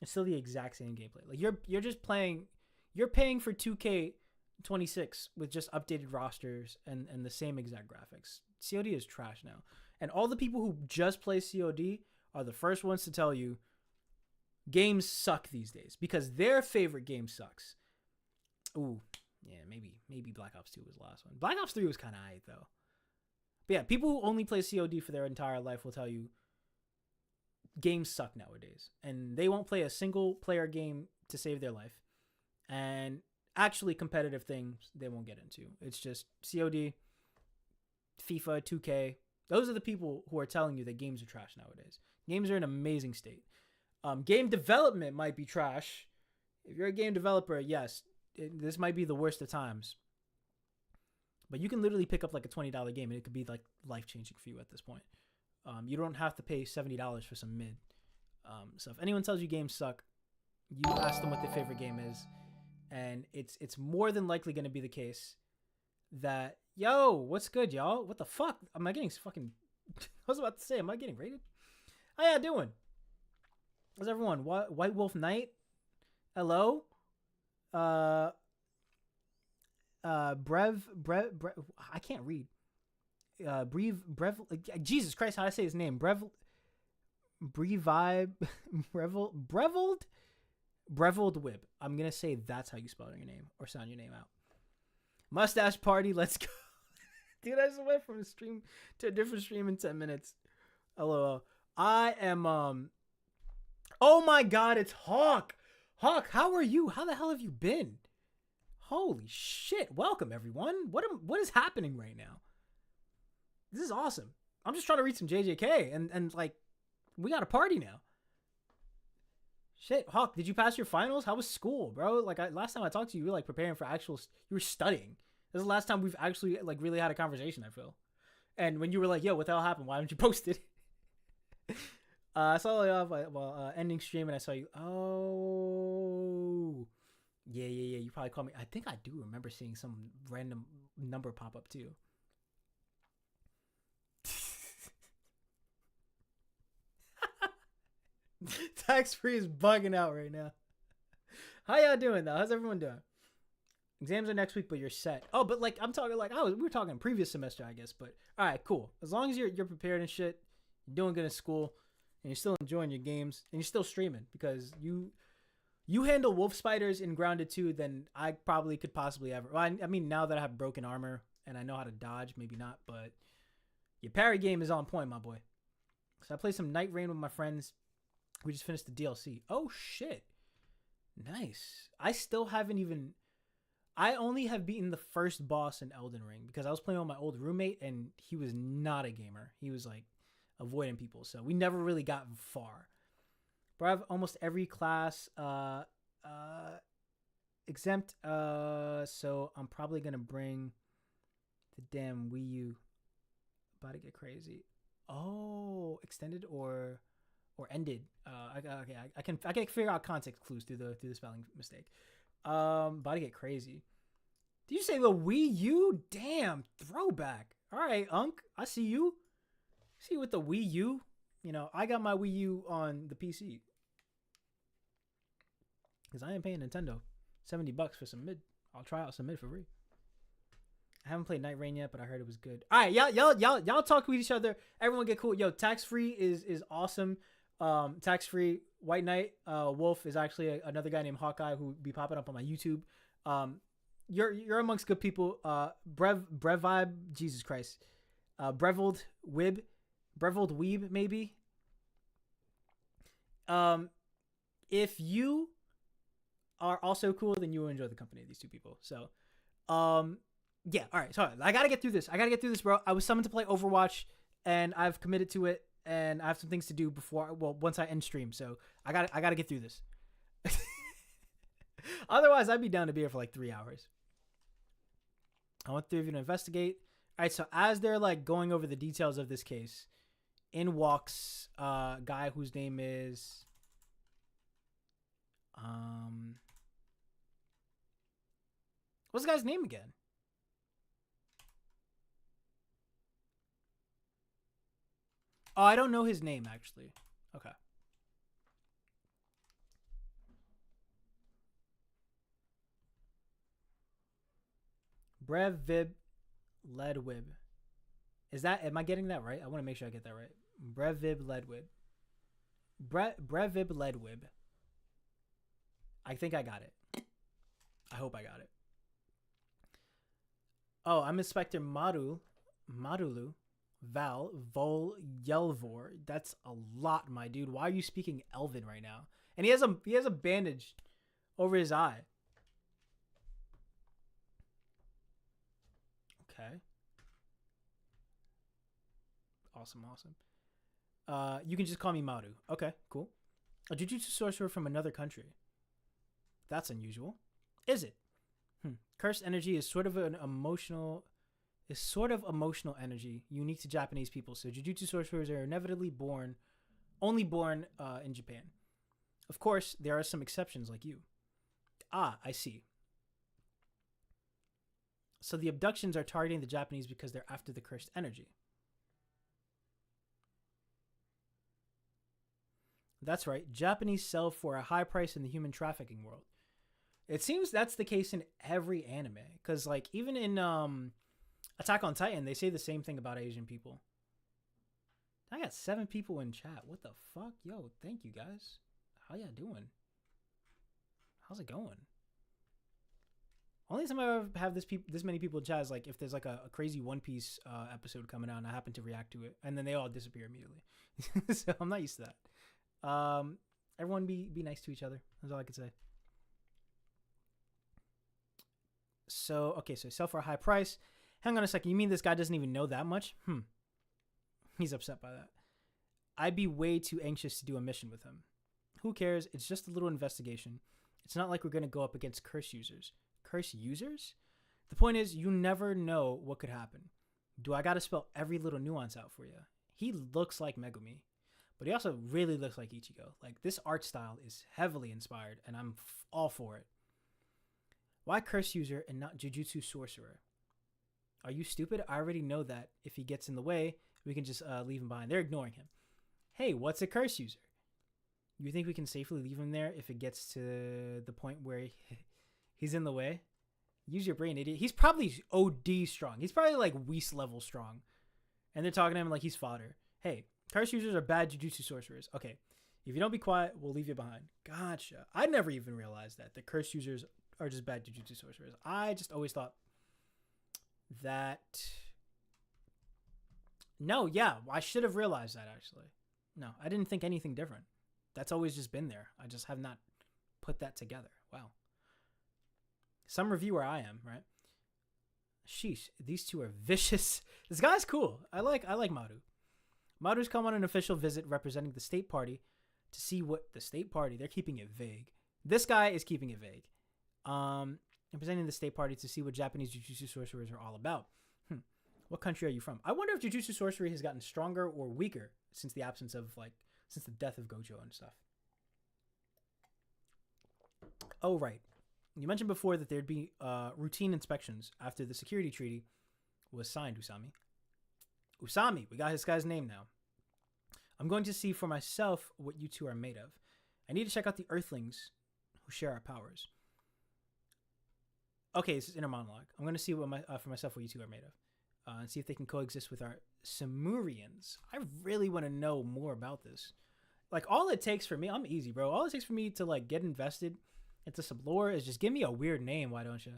It's still the exact same gameplay. Like you're just playing. You're paying for 2K26 with just updated rosters and the same exact graphics. COD is trash now. And all the people who just play COD are the first ones to tell you games suck these days because their favorite game sucks. Ooh, yeah, maybe Black Ops 2 was the last one. Black Ops 3 was kind of aight though. But yeah, people who only play COD for their entire life will tell you games suck nowadays. And they won't play a single player game to save their life. And actually competitive things they won't get into. It's just COD, FIFA, 2K. Those are the people who are telling you that games are trash nowadays. Games are in an amazing state. Game development might be trash. If you're a game developer, yes, this might be the worst of times. But you can literally pick up like a $20 game and it could be like life-changing for you at this point. You don't have to pay $70 for some mid. So if anyone tells you games suck, you ask them what their favorite game is. And it's more than likely going to be the case that, yo, what's good, y'all? What the fuck? Am I getting fucking... I was about to say, am I getting rated? How y'all doing? How's everyone? White Wolf Knight? Hello? Brev, I can't read. Brev, Jesus Christ, how do I say his name? Brevald, Brevald Wib. I'm gonna say that's how you spell your name or sound your name out. Mustache Party, let's go. Dude, I just went from a stream to a different stream in 10 minutes. LOL. I am, oh my God, it's Hawk. Hawk, how are you? How the hell have you been? Holy shit. Welcome, everyone. What is happening right now? This is awesome. I'm just trying to read some JJK and like, we got a party now. Shit, Hawk, did you pass your finals? How was school, bro? Like, last time I talked to you, you were like preparing for you were studying. This is the last time we've actually like really had a conversation, I feel. And when you were like, yo, what the hell happened? Why haven't you posted? I saw you off ending stream and I saw you. Oh, yeah. You probably called me. I think I do remember seeing some random number pop up too. Tax free is bugging out right now. How y'all doing though? How's everyone doing? Exams are next week, but you're set. Oh, but like I'm talking like we were talking previous semester, I guess. But all right, cool. As long as you're prepared and shit, you're doing good in school, and you're still enjoying your games, and you're still streaming because you handle wolf spiders in Grounded 2 than I probably could possibly ever. Well, I mean, now that I have broken armor and I know how to dodge, maybe not, but your parry game is on point, my boy. So I played some Night Rain with my friends. We just finished the DLC. Oh shit, nice. I only have beaten the first boss in Elden Ring because I was playing with my old roommate and he was not a gamer. He was like avoiding people, so we never really got far. But I have almost every class exempt, so I'm probably gonna bring the damn Wii U. About to get crazy. Oh, extended or ended. Okay, I can figure out context clues through the spelling mistake. About to get crazy. Did you say the Wii U? Damn, throwback. All right, Unc, I see you. See you with the Wii U. You know, I got my Wii U on the PC. Because I ain't paying Nintendo $70 for some mid. I'll try out some mid for free. I haven't played Night Rain yet, but I heard it was good. All right, y'all talk with each other. Everyone get cool. Yo, Tax Free is awesome. Tax Free White Knight Wolf is actually another guy named Hawkeye who be popping up on my YouTube. You're amongst good people. Brev Vibe, Jesus Christ. Brevald Weeb maybe. If you are also cool, then you will enjoy the company of these two people. So, yeah. All right. So I gotta get through this. Bro. I was summoned to play Overwatch, and I've committed to it, and I have some things to do once I end stream. So I gotta get through this. Otherwise, I'd be down to be here for like 3 hours. I want three of you to investigate. All right. So as they're like going over the details of this case, in walks a guy whose name is what's the guy's name again? Oh, I don't know his name, actually. Okay. Brev Vib Ledwib. Am I getting that right? I want to make sure I get that right. Brev Vib Ledwib. Brev Vib Ledwib. I think I got it. I hope I got it. Oh, I'm Inspector Modulu. Vol Yelvor. That's a lot, my dude. Why are you speaking Elven right now? And he has a bandage over his eye. Awesome. You can just call me Maru. Okay, cool. A Jujutsu sorcerer from another country. That's unusual. Is it? Cursed energy is sort of emotional energy unique to Japanese people. So Jujutsu sorcerers are inevitably only born in Japan. Of course, there are some exceptions like you. Ah, I see. So the abductions are targeting the Japanese because they're after the cursed energy. That's right. Japanese sell for a high price in the human trafficking world. It seems that's the case in every anime. Because, like, even in Attack on Titan, they say the same thing about Asian people. I got 7 people in chat. What the fuck? Yo, thank you, guys. How y'all doing? How's it going? Only time I ever have this many people in chat is, like, if there's, like, a crazy One Piece episode coming out and I happen to react to it. And then they all disappear immediately. So I'm not used to that. Everyone be nice to each other. That's all I can say. So, okay, so sell for a high price. Hang on a second. You mean this guy doesn't even know that much? He's upset by that. I'd be way too anxious to do a mission with him. Who cares? It's just a little investigation. It's not like we're going to go up against curse users. Curse users? The point is, you never know what could happen. Do I got to spell every little nuance out for you? He looks like Megumi, but he also really looks like Ichigo. Like, this art style is heavily inspired, and I'm all for it. Why curse user and not Jujutsu sorcerer? Are you stupid? I already know that if he gets in the way, we can just leave him behind. They're ignoring him. Hey, what's a curse user? You think we can safely leave him there if it gets to the point where he's in the way? Use your brain, idiot. He's probably OD strong. He's probably like Whis level strong. And they're talking to him like he's fodder. Hey, curse users are bad Jujutsu sorcerers. Okay, if you don't be quiet, we'll leave you behind. Gotcha. I never even realized that. The curse users are just bad Jujutsu sorcerers. I just always thought that... No, yeah, I should have realized that, actually. No, I didn't think anything different. That's always just been there. I just have not put that together. Wow. Some reviewer I am, right? Sheesh, these two are vicious. This guy's cool. I like Maru. Maru's come on an official visit representing the state party to see what the state party, they're keeping it vague. This guy is keeping it vague. Representing the state party to see what Japanese Jujutsu sorcerers are all about. What country are you from? I wonder if Jujutsu sorcery has gotten stronger or weaker since the death of Gojo and stuff. Oh, right. You mentioned before that there'd be routine inspections after the security treaty was signed, Usami. Usami, we got this guy's name now. I'm going to see for myself what you two are made of. I need to check out the Earthlings who share our powers. Okay, this is inner monologue. I'm going to see for myself what you two are made of. And see if they can coexist with our Samurians. I really want to know more about this. Like, all it takes for me, I'm easy, bro. All it takes for me to, like, get invested into some lore is just give me a weird name, why don't you?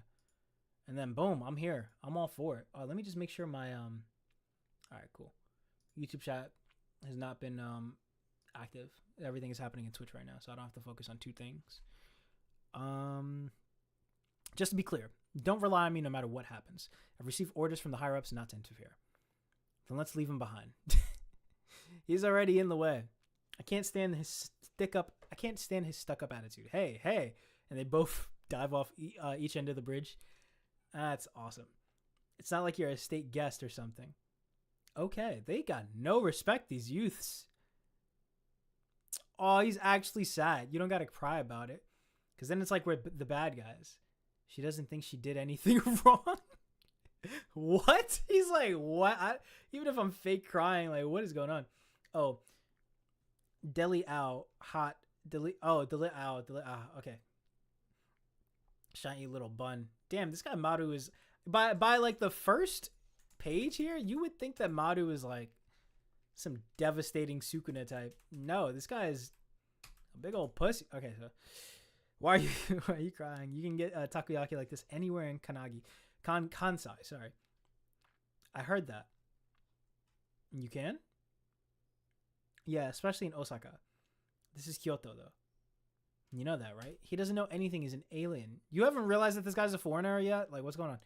And then, boom, I'm here. I'm all for it. Let me just make sure my, all right, cool. YouTube chat has not been, active. Everything is happening in Twitch right now, so I don't have to focus on 2 things. Just to be clear, don't rely on me no matter what happens. I've received orders from the higher-ups not to interfere. Then let's leave him behind. He's already in the way. I can't stand his stuck-up attitude. Hey. And they both dive off each end of the bridge. That's awesome. It's not like you're a state guest or something. Okay, they got no respect, these youths. Oh, he's actually sad. You don't got to cry about it. Because then it's like we're the bad guys. She doesn't think she did anything wrong. What? He's like, what? Even if I'm fake crying, like, what is going on? Oh, Deli Ow, hot. Deli Ow. Okay. Shiny little bun. Damn, this guy Maru is by like the first page here. You would think that Maru is like some devastating Sukuna type. No, this guy is a big old pussy. Okay, so. Why are you crying? You can get takoyaki like this anywhere in Kansai, sorry. I heard that. You can? Yeah, especially in Osaka. This is Kyoto, though. You know that, right? He doesn't know anything. He's an alien. You haven't realized that this guy's a foreigner yet? Like, what's going on?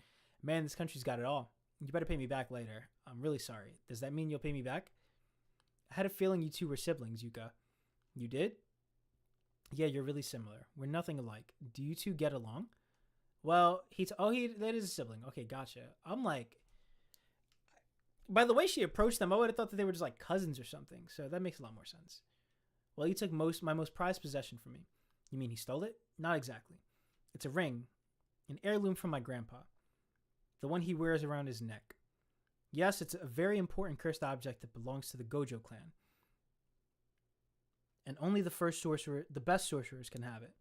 Man, this country's got it all. You better pay me back later. I'm really sorry. Does that mean you'll pay me back? I had a feeling you two were siblings, Yuka. You did? Yeah, you're really similar. We're nothing alike. Do you two get along? Well, that is a sibling. Okay, gotcha. I'm like, by the way she approached them, I would have thought that they were just like cousins or something. So that makes a lot more sense. Well, he took my most prized possession from me. You mean he stole it? Not exactly. It's a ring, an heirloom from my grandpa. The one he wears around his neck. Yes, it's a very important cursed object that belongs to the Gojo clan. And only the best sorcerers can have it.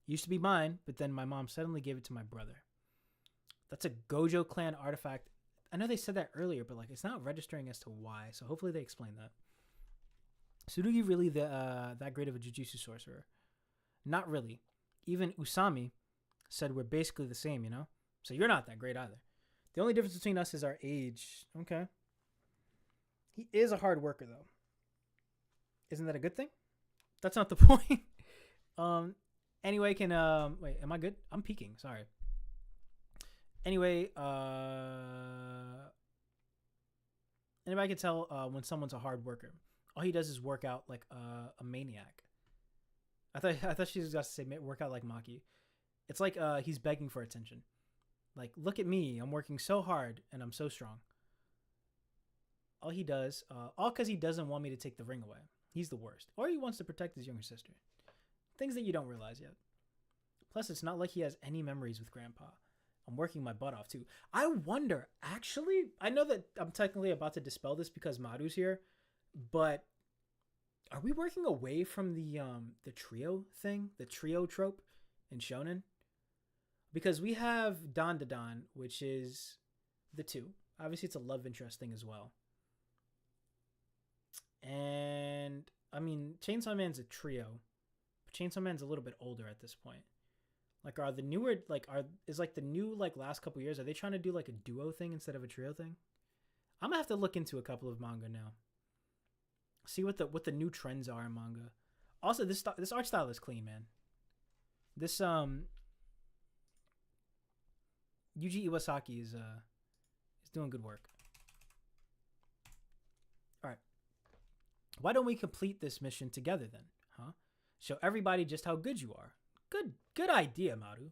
It used to be mine, but then my mom suddenly gave it to my brother. That's a Gojo clan artifact. I know they said that earlier, but like it's not registering as to why. So hopefully they explain that. Tsurugi really that great of a Jujutsu sorcerer? Not really. Even Usami said we're basically the same, you know? So you're not that great either. The only difference between us is our age. Okay. He is a hard worker, though. Isn't that a good thing? That's not the point. Anyway, wait, am I good? I'm peeking, sorry. Anyway, anybody can tell when someone's a hard worker. All he does is work out like a maniac. I thought she was going to say work out like Maki. It's like he's begging for attention. Like, look at me. I'm working so hard and I'm so strong. All he does, all because he doesn't want me to take the ring away. He's the worst. Or he wants to protect his younger sister. Things that you don't realize yet. Plus, it's not like he has any memories with Grandpa. I'm working my butt off too. I wonder, actually, I know that I'm technically about to dispel this because Maru's here, but are we working away from the trio thing, the trio trope in Shonen? Because we have Dan, which is the two. Obviously, it's a love interest thing as well. And, I mean, Chainsaw Man's a trio. But Chainsaw Man's a little bit older at this point. Like, is the new, like, last couple years, are they trying to do, like, a duo thing instead of a trio thing? I'm gonna have to look into a couple of manga now. See what the new trends are in manga. Also, this art style is clean, man. This, Yuji Iwasaki is doing good work. All right. Why don't we complete this mission together then, huh? Show everybody just how good you are. Good idea, Maru.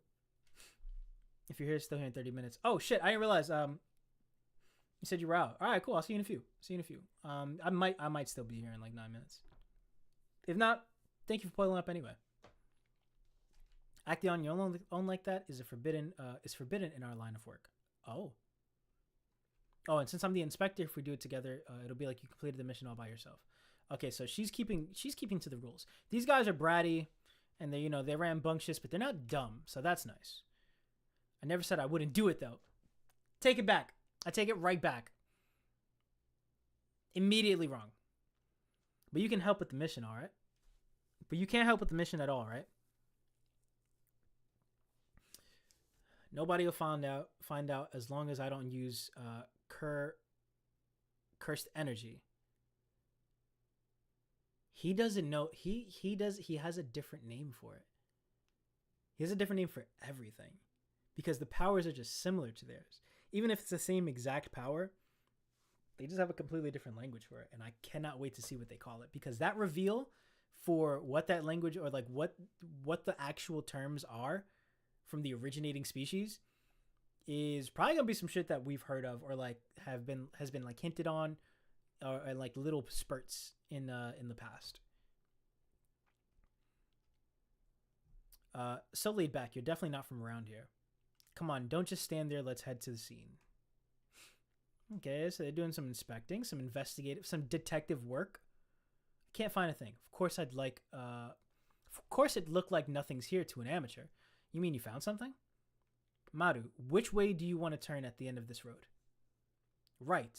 If you're still here in 30 minutes. Oh shit, I didn't realize. You said you were out. All right, cool. I'll see you in a few. I might still be here in like 9 minutes. If not, thank you for pulling up anyway. Acting on your own like that is forbidden in our line of work. Oh, and since I'm the inspector, if we do it together, it'll be like you completed the mission all by yourself. Okay, so she's keeping to the rules. These guys are bratty, and they're rambunctious, but they're not dumb, so that's nice. I never said I wouldn't do it though. Take it back. I take it right back. Immediately wrong. But you can help with the mission, all right? But you can't help with the mission at all, right? Nobody will find out as long as I don't use cursed energy. He doesn't know. He has a different name for it. He has a different name for everything because the powers are just similar to theirs. Even if it's the same exact power, they just have a completely different language for it. And I cannot wait to see what they call it because that reveal for what that language or like what the actual terms are from the originating species is probably gonna be some shit that we've heard of or like has been like hinted on or like little spurts in the past. So laid back, you're definitely not from around here. Come on, don't just stand there, let's head to the scene. Okay, so they're doing some inspecting, some investigative, some detective work. Can't find a thing. Of course it looked like nothing's here to an amateur. You mean you found something? Maru, which way do you want to turn at the end of this road? Right.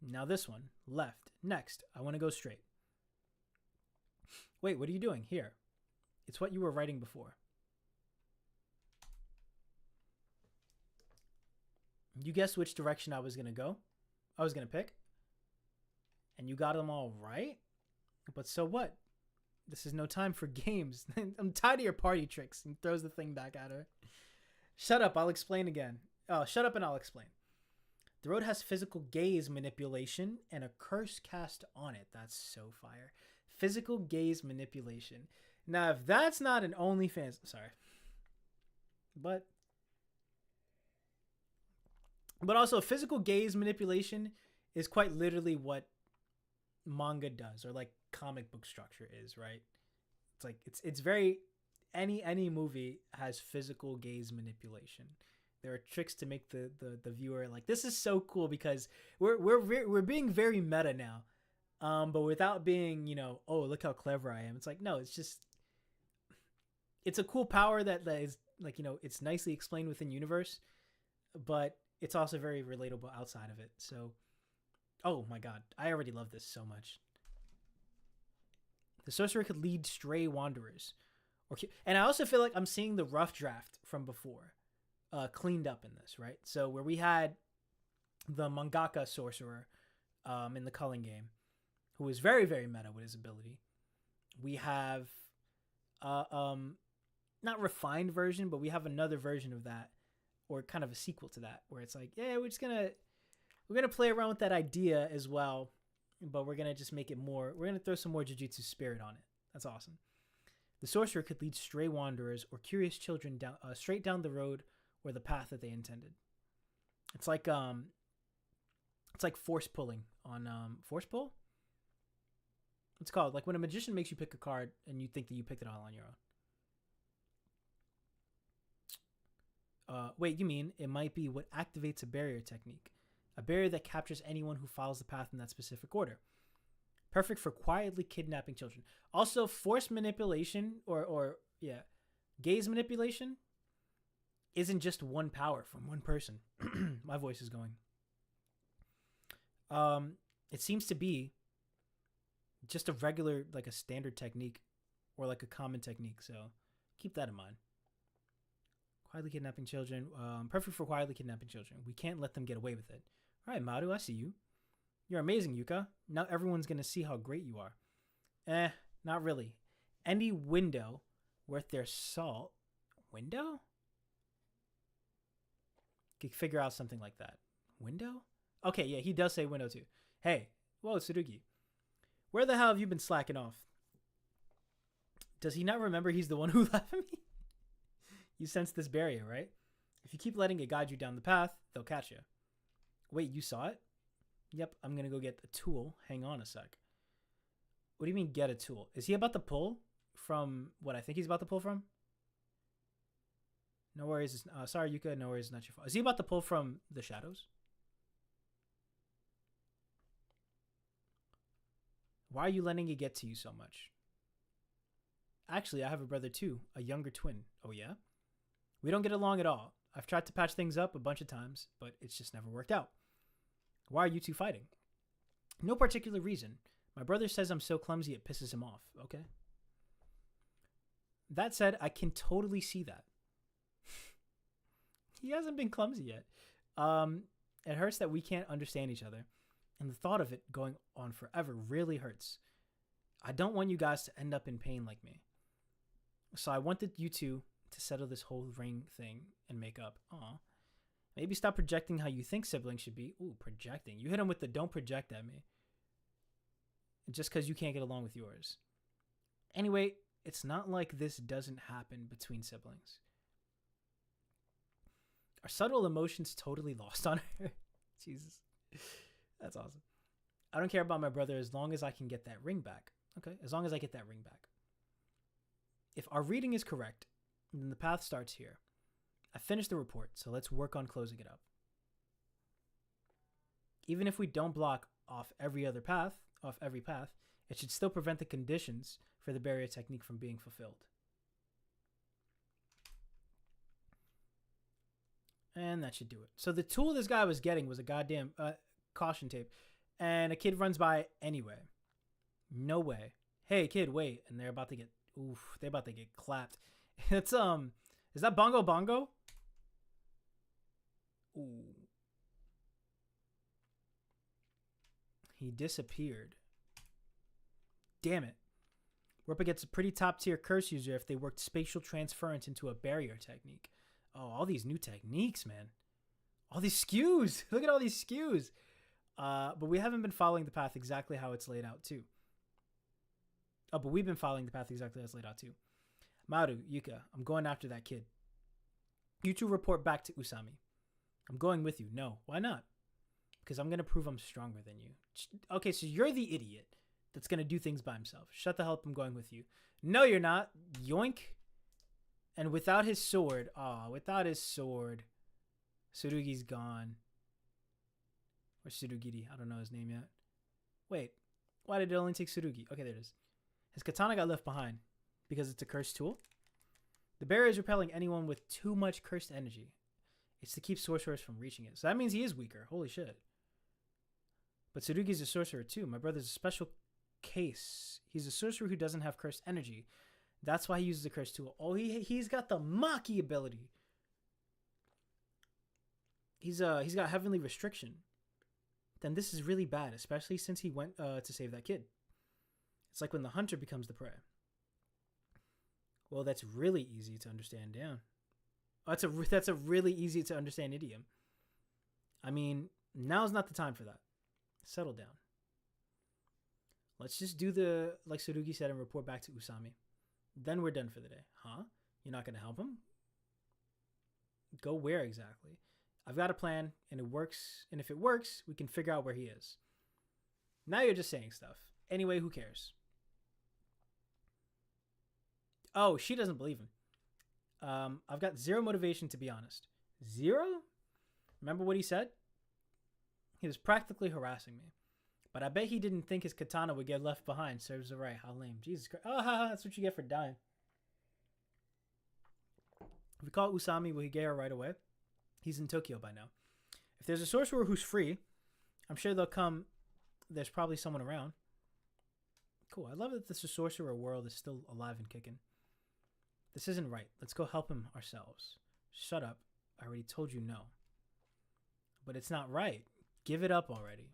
Now this one. Left. Next. I want to go straight. Wait, what are you doing? Here. It's what you were writing before. You guessed which direction I was going to pick. And you got them all right? But so what? This is no time for games. I'm tired of your party tricks. And throws the thing back at her. Shut up, I'll explain again. Oh, shut up and I'll explain. The road has physical gaze manipulation and a curse cast on it. That's so fire. Physical gaze manipulation. Now, if that's not an OnlyFans, sorry, but also physical gaze manipulation is quite literally what manga does, or like comic book structure is, right? It's like it's very any movie has physical gaze manipulation. There are tricks to make the viewer like, this is so cool because we're being very meta now, but without being, you know, oh, look how clever I am. It's like, no, it's just, it's a cool power that is like, you know, it's nicely explained within universe, but it's also very relatable outside of it. So, oh my god, I already love this so much. The sorcerer could lead stray wanderers, and I also feel like I'm seeing the rough draft from before cleaned up in this, right? So where we had the mangaka sorcerer in the culling game, who is very, very meta with his ability. We have not refined version, but we have another version of that, or kind of a sequel to that, where it's like, yeah, we're gonna play around with that idea as well, but we're gonna just make it more, we're gonna throw some more Jujutsu spirit on it. That's awesome. The sorcerer could lead stray wanderers or curious children down straight down the road or the path that they intended. It's like force pulling on force pull. It's called, like when a magician makes you pick a card and you think that you picked it all on your own. Wait, you mean it might be what activates a barrier technique, a barrier that captures anyone who follows the path in that specific order. Perfect for quietly kidnapping children. Also, force manipulation or gaze manipulation isn't just one power from one person. My voice is going. It seems to be just a regular, like a standard technique or like a common technique. So keep that in mind. Quietly kidnapping children. Perfect for quietly kidnapping children. We can't let them get away with it. All right, Madu, I see you. You're amazing, Yuka. Now everyone's going to see how great you are. Not really. Any window worth their salt. Window? Could figure out something like that. Window? Okay, yeah, he does say window too. Hey, whoa, Tsurugi. Where the hell have you been slacking off? Does he not remember he's the one who left me? You sense this barrier, right? If you keep letting it guide you down the path, they'll catch you. Wait, you saw it? Yep, I'm going to go get a tool. Hang on a sec. What do you mean get a tool? Is he about to pull from what I think he's about to pull from? No worries. Sorry, Yuka. No worries. Not your fault. Is he about to pull from the shadows? Why are you letting it get to you so much? Actually, I have a brother too, a younger twin. Oh yeah? We don't get along at all. I've tried to patch things up a bunch of times, but it's just never worked out. Why are you two fighting? No particular reason. My brother says I'm so clumsy it pisses him off. Okay. That said, I can totally see that. He hasn't been clumsy yet. It hurts that we can't understand each other, and the thought of it going on forever really hurts. I don't want you guys to end up in pain like me. So I wanted you two to settle this whole ring thing and make up. Aw. Maybe stop projecting how you think siblings should be. Ooh, projecting. You hit him with the don't project at me. Just because you can't get along with yours. Anyway, it's not like this doesn't happen between siblings. Are subtle emotions totally lost on her? Jesus. That's awesome. I don't care about my brother as long as I can get that ring back. Okay, as long as I get that ring back. If our reading is correct, then the path starts here. I finished the report, so let's work on closing it up. Even if we don't block off every path, it should still prevent the conditions for the barrier technique from being fulfilled. And that should do it. So the tool this guy was getting was a goddamn caution tape, and a kid runs by anyway. No way. Hey kid, wait. And they're about to get clapped. It's is that Bongo Bongo? Ooh. He disappeared. Damn it. We're up against a pretty top tier curse user if they worked spatial transference into a barrier technique. Oh, all these new techniques, man. All these skews. Look at all these skews. But we haven't been following the path exactly how it's laid out too. Oh, but we've been following the path exactly how it's laid out too. Maru, Yuka, I'm going after that kid. You two report back to Usami. I'm going with you. No, why not? Because I'm going to prove I'm stronger than you. Okay, so you're the idiot that's going to do things by himself. Shut the hell up, I'm going with you. No, you're not. Yoink. And without his sword, Tsurugi's gone. Or Tsurugiri, I don't know his name yet. Wait, why did it only take Tsurugi? Okay, there it is. His katana got left behind because it's a cursed tool. The barrier is repelling anyone with too much cursed energy. It's to keep sorcerers from reaching it. So that means he is weaker. Holy shit. But Tsurugi's a sorcerer too. My brother's a special case. He's a sorcerer who doesn't have cursed energy. That's why he uses the cursed tool. Oh, he's got the Maki ability. He's got heavenly restriction. Then this is really bad, especially since he went to save that kid. It's like when the hunter becomes the prey. Well, that's really easy to understand. Yeah, that's a really easy to understand idiom. I mean, now's not the time for that. Settle down. Let's just do the like Tsurugi said and report back to Usami. Then we're done for the day. Huh? You're not gonna help him? Go where exactly? I've got a plan, and it works. And if it works, we can figure out where he is. Now you're just saying stuff. Anyway, who cares? Oh, she doesn't believe him. I've got zero motivation, to be honest. Zero? Remember what he said? He was practically harassing me. But I bet he didn't think his katana would get left behind. Serves her right. How lame. Jesus Christ. Oh, that's what you get for dying. If we call Usami, will he get her right away? He's in Tokyo by now. If there's a sorcerer who's free, I'm sure they'll come. There's probably someone around. Cool. I love that this sorcerer world is still alive and kicking. This isn't right. Let's go help him ourselves. Shut up. I already told you no. But it's not right. Give it up already.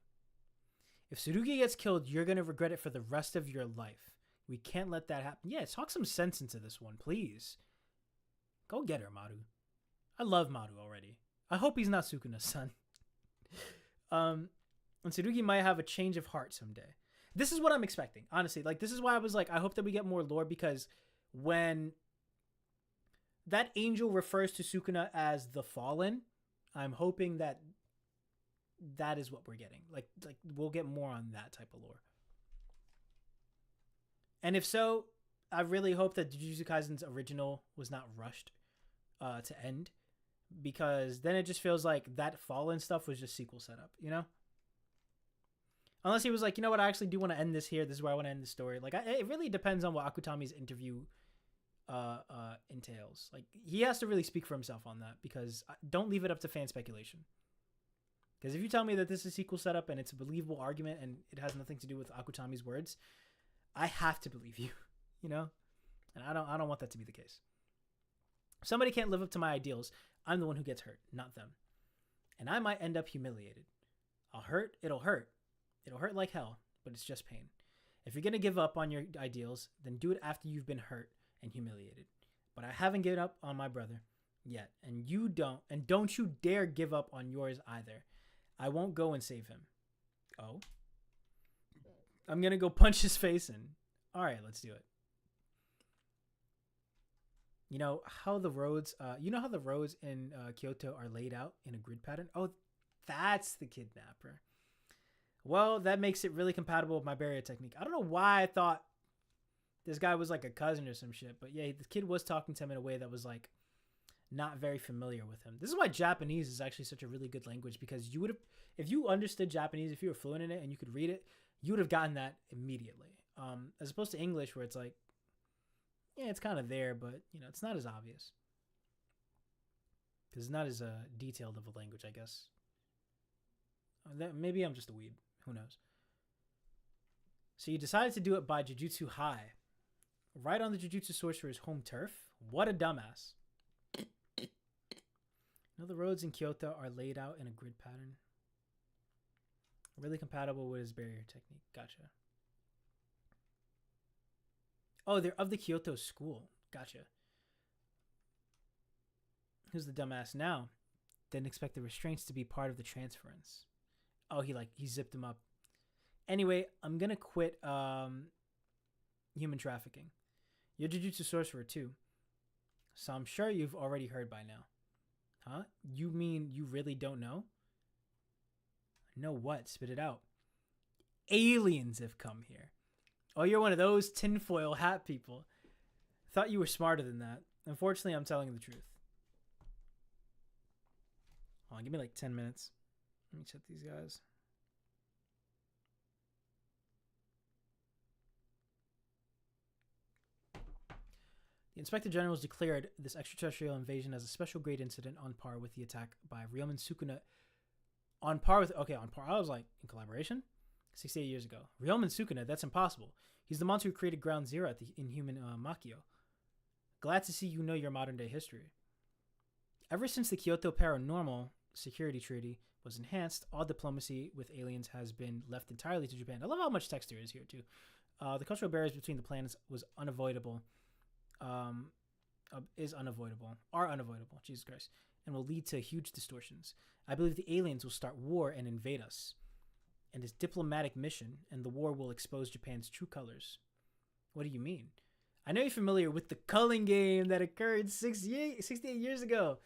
If Tsurugi gets killed, you're going to regret it for the rest of your life. We can't let that happen. Yeah, talk some sense into this one, please. Go get her, Maru. I love Maru already. I hope he's not Sukuna's son. And Tsurugi might have a change of heart someday. This is what I'm expecting, honestly. Like, this is why I was like, I hope that we get more lore, because when that angel refers to Sukuna as the Fallen, I'm hoping that that is what we're getting. Like we'll get more on that type of lore. And if so, I really hope that Jujutsu Kaisen's original was not rushed to end, because then it just feels like that Fallen stuff was just sequel setup, you know? Unless he was like, you know what, I actually do want to end this here. This is where I want to end the story. Like, it really depends on what Akutami's interview entails. Like, he has to really speak for himself on that, because don't leave it up to fan speculation. Because if you tell me that this is sequel setup and it's a believable argument and it has nothing to do with Akutami's words, I have to believe you, you know? And I don't want that to be the case. If somebody can't live up to my ideals, I'm the one who gets hurt, not them. And I might end up humiliated. It'll hurt. It'll hurt like hell, but it's just pain. If you're going to give up on your ideals, then do it after you've been hurt and humiliated. But I haven't given up on my brother yet, and you don't. And don't you dare give up on yours either. I won't go and save him. Oh? I'm going to go punch his face in. All right, let's do it. You know how the roads in Kyoto are laid out in a grid pattern? Oh, that's the kidnapper. Well, that makes it really compatible with my barrier technique. I don't know why I thought this guy was like a cousin or some shit, but yeah, the kid was talking to him in a way that was like not very familiar with him. This is why Japanese is actually such a really good language, because you would have, if you understood Japanese, if you were fluent in it and you could read it, you would have gotten that immediately. As opposed to English, where it's like, yeah, it's kind of there, but you know, it's not as obvious because it's not as detailed of a language, I guess. Maybe I'm just a weeb. Who knows? So you decided to do it by Jujutsu High, right on the Jujutsu Sorcerer's home turf. What a dumbass. You know, the roads in Kyoto are laid out in a grid pattern. Really compatible with his barrier technique. Gotcha. Oh, they're of the Kyoto school. Gotcha. Who's the dumbass now? Didn't expect the restraints to be part of the transference. Oh, he zipped him up. Anyway, I'm gonna quit human trafficking. You're Jujutsu sorcerer too, so I'm sure you've already heard by now. Huh? You mean you really don't know? Know what? Spit it out. Aliens have come here. Oh, you're one of those tinfoil hat people. Thought you were smarter than that. Unfortunately, I'm telling you the truth. Hold on, give me like 10 minutes. Let me check these guys. The Inspector General has declared this extraterrestrial invasion as a special grade incident on par with the attack by Ryomen Sukuna. On par with... Okay, on par. I was like, in collaboration? 68 years ago. Ryomen Sukuna, that's impossible. He's the monster who created Ground Zero at the Inhuman Makio. Glad to see you know your modern-day history. Ever since the Kyoto Paranormal Security Treaty was enhanced, all diplomacy with aliens has been left entirely to Japan. I love how much text there is here, too. The cultural barriers between the planets are unavoidable, Jesus Christ, and will lead to huge distortions. I believe the aliens will start war and invade us, and its diplomatic mission, and the war will expose Japan's true colors. What do you mean? I know you're familiar with the culling game that occurred 68 years ago,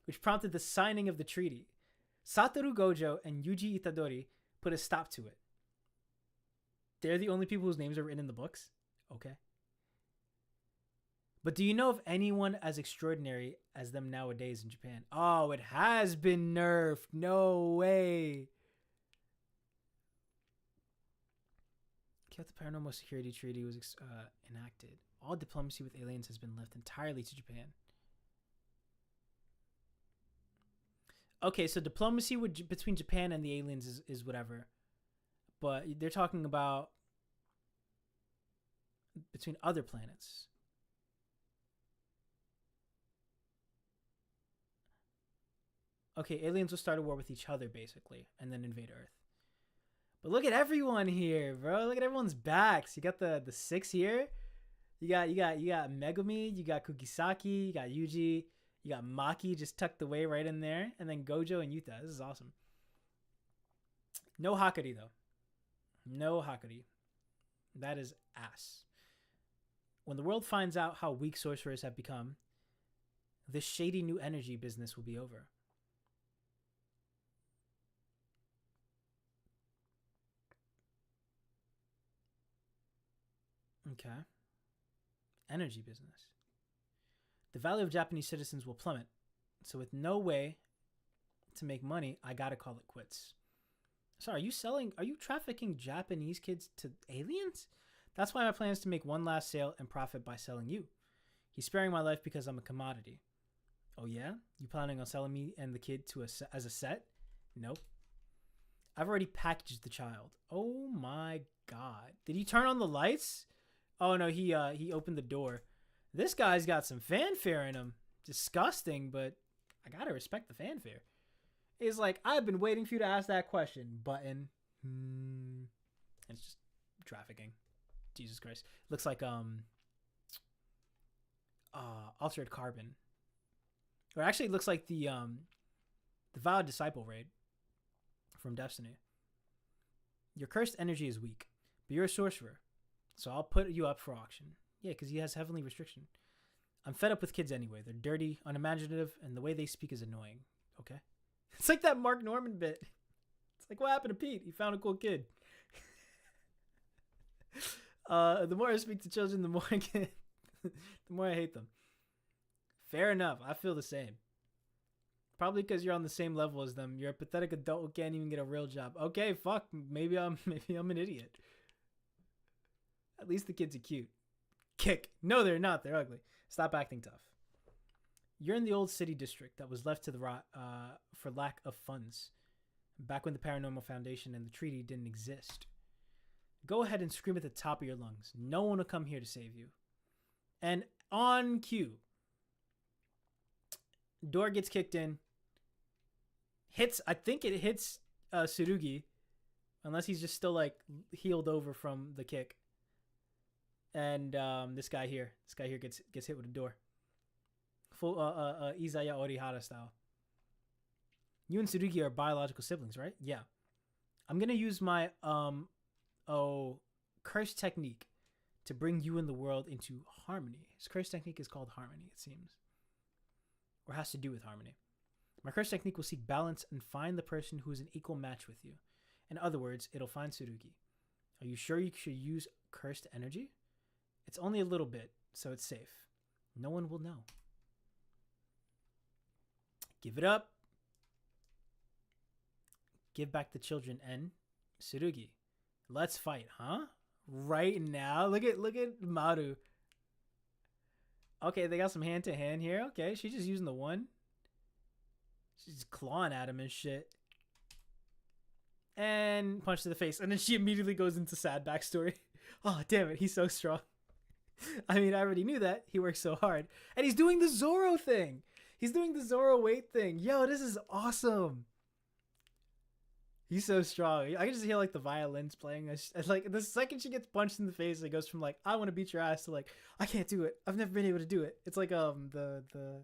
which prompted the signing of the treaty. Satoru Gojo and Yuji Itadori put a stop to it. They're the only people whose names are written in the books? Okay. But do you know of anyone as extraordinary as them nowadays in Japan? Oh, it has been nerfed. No way. Kyoto Paranormal Security Treaty was enacted. All diplomacy with aliens has been left entirely to Japan. Okay, so diplomacy between Japan and the aliens is whatever. But they're talking about between other planets. Okay, aliens will start a war with each other, basically, and then invade Earth. But look at everyone here, bro. Look at everyone's backs. You got the 6 here. You got Megumi, you got Kugisaki, you got Yuji, you got Maki just tucked away right in there, and then Gojo and Yuta. This is awesome. No Hakari though. No Hakari. That is ass. When the world finds out how weak sorcerers have become, this shady new energy business will be over. Okay. Energy business. The value of Japanese citizens will plummet. So with no way to make money, I gotta call it quits. So are you trafficking Japanese kids to aliens? That's why my plan is to make one last sale and profit by selling you. He's sparing my life because I'm a commodity. Oh yeah? You planning on selling me and the kid as a set? Nope. I've already packaged the child. Oh my god. Did he turn on the lights? Oh no, he opened the door. This guy's got some fanfare in him. Disgusting, but I gotta respect the fanfare. It's like, I've been waiting for you to ask that question. Button. It's just trafficking. Jesus Christ. Looks like Altered Carbon. Or actually it looks like the Vowed Disciple raid from Destiny. Your cursed energy is weak, but you're a sorcerer. So I'll put you up for auction. Yeah, because he has heavenly restriction. I'm fed up with kids anyway. They're dirty, unimaginative, and the way they speak is annoying. Okay? It's like that Mark Norman bit. It's like, what happened to Pete? He found a cool kid. The more I speak to children, the more I hate them. Fair enough. I feel the same. Probably because you're on the same level as them. You're a pathetic adult who can't even get a real job. Okay, fuck. Maybe I'm an idiot. At least the kids are cute. Kick. No, they're not. They're ugly. Stop acting tough. You're in the old city district that was left to the rot for lack of funds. Back when the Paranormal Foundation and the treaty didn't exist. Go ahead and scream at the top of your lungs. No one will come here to save you. And on cue. Door gets kicked in. I think it hits Tsurugi. Unless he's just still like healed over from the kick. And this guy here gets hit with a door. Full Izaya Orihara style. You and Tsurugi are biological siblings, right? Yeah. I'm gonna use my curse technique to bring you and the world into harmony. His curse technique is called harmony, it seems. Or has to do with harmony. My curse technique will seek balance and find the person who is an equal match with you. In other words, it'll find Tsurugi. Are you sure you should use cursed energy? It's only a little bit, so it's safe. No one will know. Give it up. Give back the children and Tsurugi. Let's fight, huh? Right now. Look at Maru. Okay, they got some hand to hand here. Okay, she's just using the one. She's clawing at him and shit. And punch to the face. And then she immediately goes into sad backstory. Oh, damn it. He's so strong. I mean, I already knew that. He works so hard. And he's doing the Zoro thing. He's doing the Zoro weight thing. Yo, this is awesome. He's so strong. I can just hear like the violins playing. Like the second she gets punched in the face, it goes from like I want to beat your ass to like I can't do it. I've never been able to do it. It's like the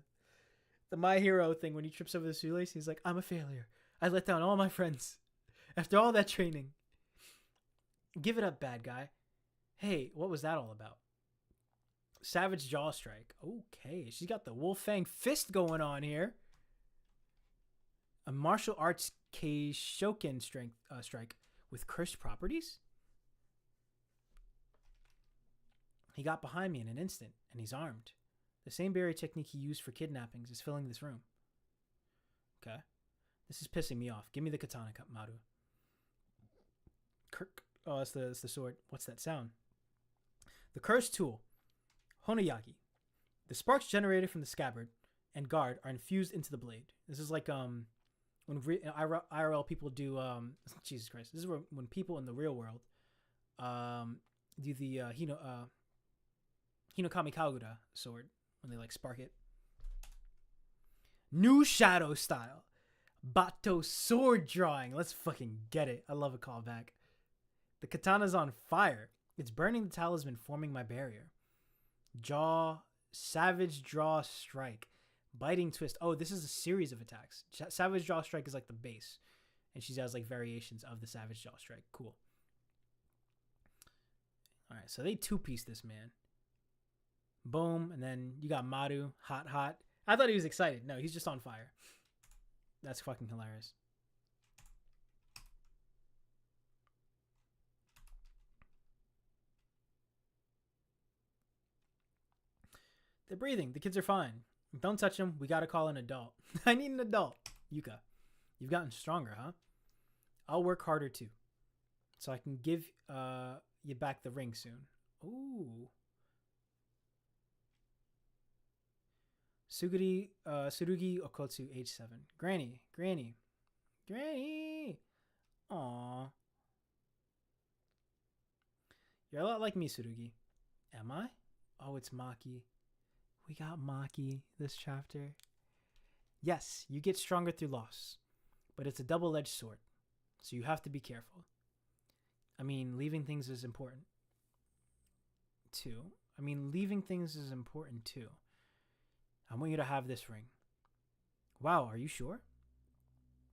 My Hero thing when he trips over the shoelace. He's like I'm a failure. I let down all my friends after all that training. Give it up, bad guy. Hey, what was that all about? Savage jaw strike. Okay, she's got the Wolf Fang fist going on here. A martial arts Keishoken strike with cursed properties? He got behind me in an instant, and he's armed. The same barrier technique he used for kidnappings is filling this room. Okay. This is pissing me off. Give me the katana, Maru. Kirk. Oh, that's the sword. What's that sound? The cursed tool. Honoyagi. The sparks generated from the scabbard and guard are infused into the blade. This is like when IRL people do Jesus Christ. This is when people in the real world do the Hinokami Kagura sword when they like spark it. New Shadow style. Bato sword drawing. Let's fucking get it. I love a callback. The katana's on fire. It's burning the talisman, forming my barrier. Savage draw strike. Biting twist. Oh, this is a series of attacks. Savage jaw strike is like the base. And she has like variations of the savage jaw strike. Cool. Alright, so they two-piece this man. Boom. And then you got Maru. Hot. I thought he was excited. No, he's just on fire. That's fucking hilarious. They're breathing. The kids are fine. Don't touch them. We gotta call an adult. I need an adult. Yuka, you've gotten stronger, huh? I'll work harder too. So I can give you back the ring soon. Ooh. Tsurugi Okotsu, age 7. Granny. Aww. You're a lot like me, Tsurugi. Am I? Oh, it's Maki. We got Maki this chapter. Yes, you get stronger through loss, but it's a double-edged sword, so you have to be careful. I mean, leaving things is important too. I want you to have this ring. Wow, are you sure?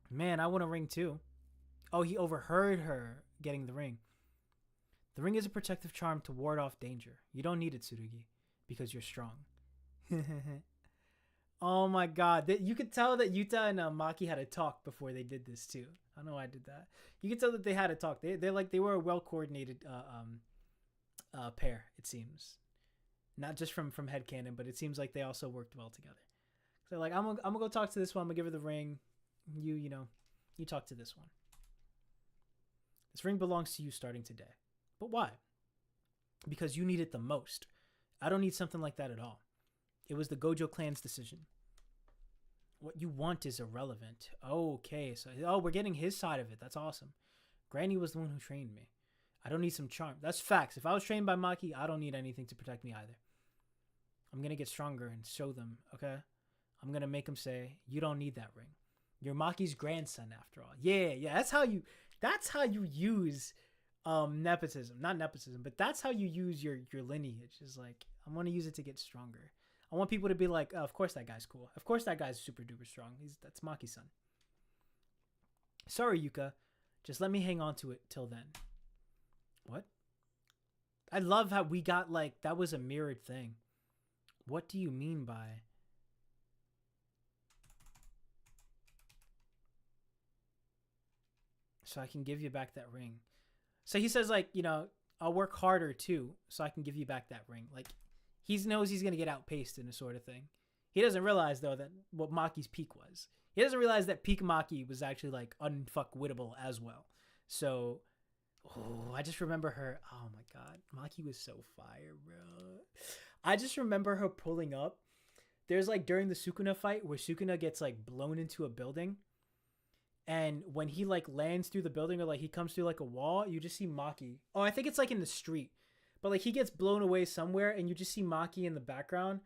Man, I want a ring too. Oh, he overheard her getting the ring. The ring is a protective charm to ward off danger. You don't need it, Tsurugi, because you're strong. Oh my god. You could tell that Yuta and Maki had a talk before they did this too. I know I did that. You could tell that they had a talk. They were a well-coordinated pair, it seems. Not just from headcanon, but it seems like they also worked well together. So like, I'm gonna go talk to this one. I'm gonna give her the ring. You talk to this one. This ring belongs to you starting today. But why? Because you need it the most. I don't need something like that at all. It was the Gojo clan's decision. What you want is irrelevant. Okay, so we're getting his side of it. That's awesome. Granny was the one who trained me. I don't need some charm. That's facts. If I was trained by Maki, I don't need anything to protect me either. I'm going to get stronger and show them, okay? I'm going to make them say, you don't need that ring. You're Maki's grandson after all. Yeah, that's how you use nepotism. Not nepotism, but that's how you use your lineage. Is like, I want to use it to get stronger. I want people to be like, oh, of course that guy's cool. Of course that guy's super duper strong. That's Maki's son. Sorry, Yuka. Just let me hang on to it till then. What? I love how we got, like, that was a mirrored thing. What do you mean by... So I can give you back that ring. So he says, like, you know, I'll work harder too, so I can give you back that ring. Like, he knows he's going to get outpaced in a sort of thing. He doesn't realize, though, that what Maki's peak was. He doesn't realize that peak Maki was actually, like, unfuckwittable as well. So, oh, I just remember her. Oh, my God. Maki was so fire, bro. I just remember her pulling up. There's, like, during the Sukuna fight where Sukuna gets, like, blown into a building. And when he, like, lands through the building or, like, he comes through, like, a wall, you just see Maki. Oh, I think it's, like, in the street. But, like, he gets blown away somewhere, and you just see Maki in the background.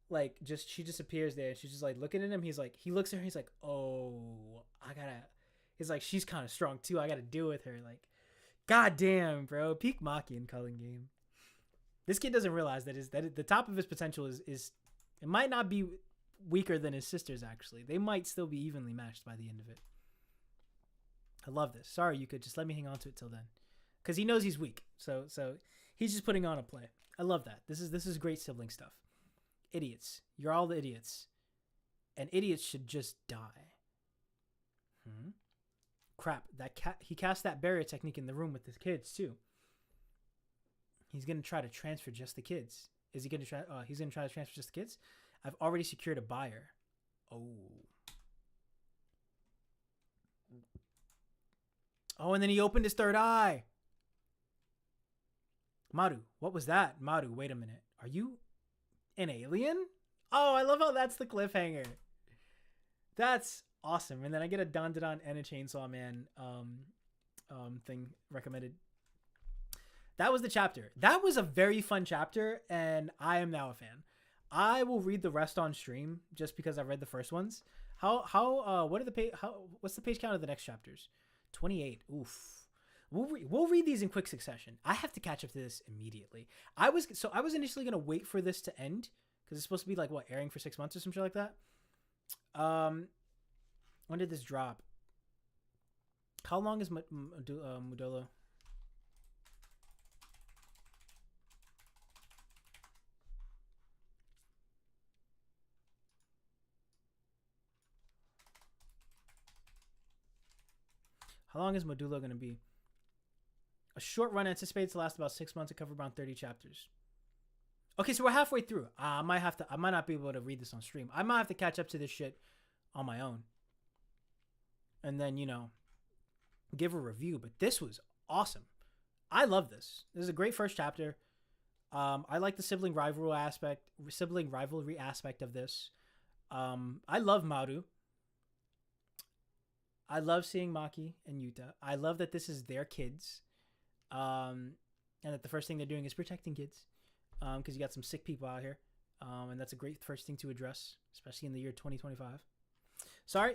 Like, she just appears there, and she's just, like, looking at him. He's, like, he looks at her, he's, like, oh, he's, like, she's kind of strong, too. I gotta deal with her. Like, goddamn, bro. Peak Maki in Culling Game. This kid doesn't realize that the top of his potential is it might not be weaker than his sisters, actually. They might still be evenly matched by the end of it. I love this. Sorry, you could just let me hang on to it till then. Because he knows he's weak. So he's just putting on a play. I love that. This is great sibling stuff. Idiots. You're all the idiots. And idiots should just die. Crap. He cast that barrier technique in the room with his kids, too. He's going to try to transfer just the kids. Is he going to try? He's going to try to transfer just the kids? I've already secured a buyer. Oh, and then he opened his third eye. Maru, what was that? Maru, wait a minute. Are you an alien? Oh, I love how that's the cliffhanger. That's awesome. And then I get a Dandadan and a Chainsaw Man thing recommended. That was the chapter. That was a very fun chapter, and I am now a fan. I will read the rest on stream just because I read the first ones. What's the page count of the next chapters? 28. Oof. We'll read these in quick succession. I have to catch up to this immediately. I was initially gonna wait for this to end because it's supposed to be like what, airing for 6 months or some shit like that. When did this drop? How long is Modulo? How long is Modulo going to be? A short run anticipated to last about 6 months and cover around 30 chapters. Okay, so we're halfway through. I might not be able to read this on stream. I might have to catch up to this shit on my own. And then, give a review. But this was awesome. I love this. This is a great first chapter. I like the sibling rivalry aspect of this. I love Maru. I love seeing Maki and Yuta. I love that this is their kids. And that the first thing they're doing is protecting kids. Because you got some sick people out here. And that's a great first thing to address, especially in the year 2025. Sorry.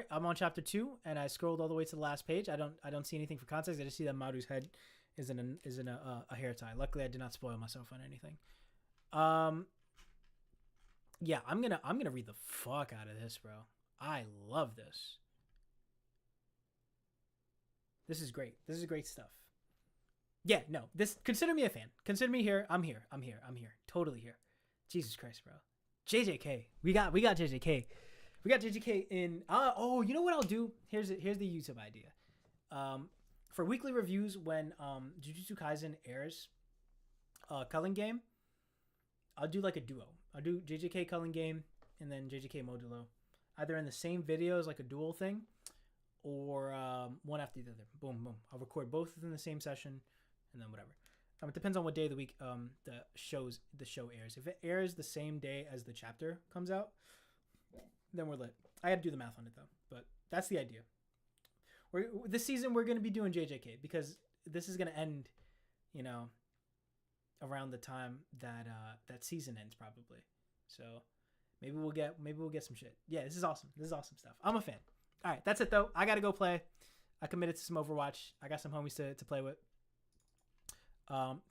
I'm on chapter 2, and I scrolled all the way to the last page. I don't see anything for context. I just see that Maru's head is in a hair tie. Luckily, I did not spoil myself on anything. Yeah, I'm gonna read the fuck out of this, bro. I love this. This is great. This is great stuff. Yeah, no. Consider me a fan. Consider me here. I'm here. Totally here. Jesus Christ, bro. JJK. We got JJK. We got JJK in. You know what I'll do? Here's the YouTube idea. For weekly reviews when Jujutsu Kaisen airs, Culling Game, I'll do like a duo. I'll do JJK Culling Game and then JJK Modulo, either in the same video as like a dual thing, or one after the other. Boom, boom. I'll record both in the same session, and then whatever. It depends on what day of the week the show airs. If it airs the same day as the chapter comes out, then we're lit. I had to do the math on it though, but that's the idea. This season we're gonna be doing JJK because this is gonna end, around the time that that season ends probably. So maybe we'll get some shit. Yeah, this is awesome. This is awesome stuff. I'm a fan. All right, that's it though. I gotta go play. I committed to some Overwatch. I got some homies to play with.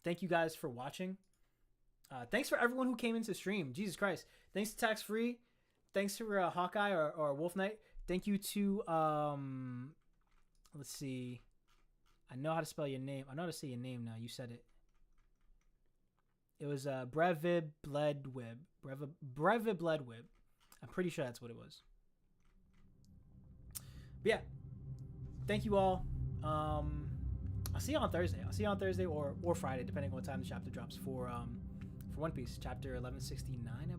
Thank you guys for watching. Thanks for everyone who came into stream. Jesus Christ. Thanks to Tax Free. Thanks to Hawkeye or Wolf Knight. Thank you to Let's see. I know how to spell your name. I know how to say your name now. You said it. It was Brevib Bledwib. Brevib Bledwib. I'm pretty sure that's what it was. But yeah. Thank you all. I'll see you on Thursday. I'll see you on Thursday or Friday, depending on what time the chapter drops for One Piece, chapter 1169.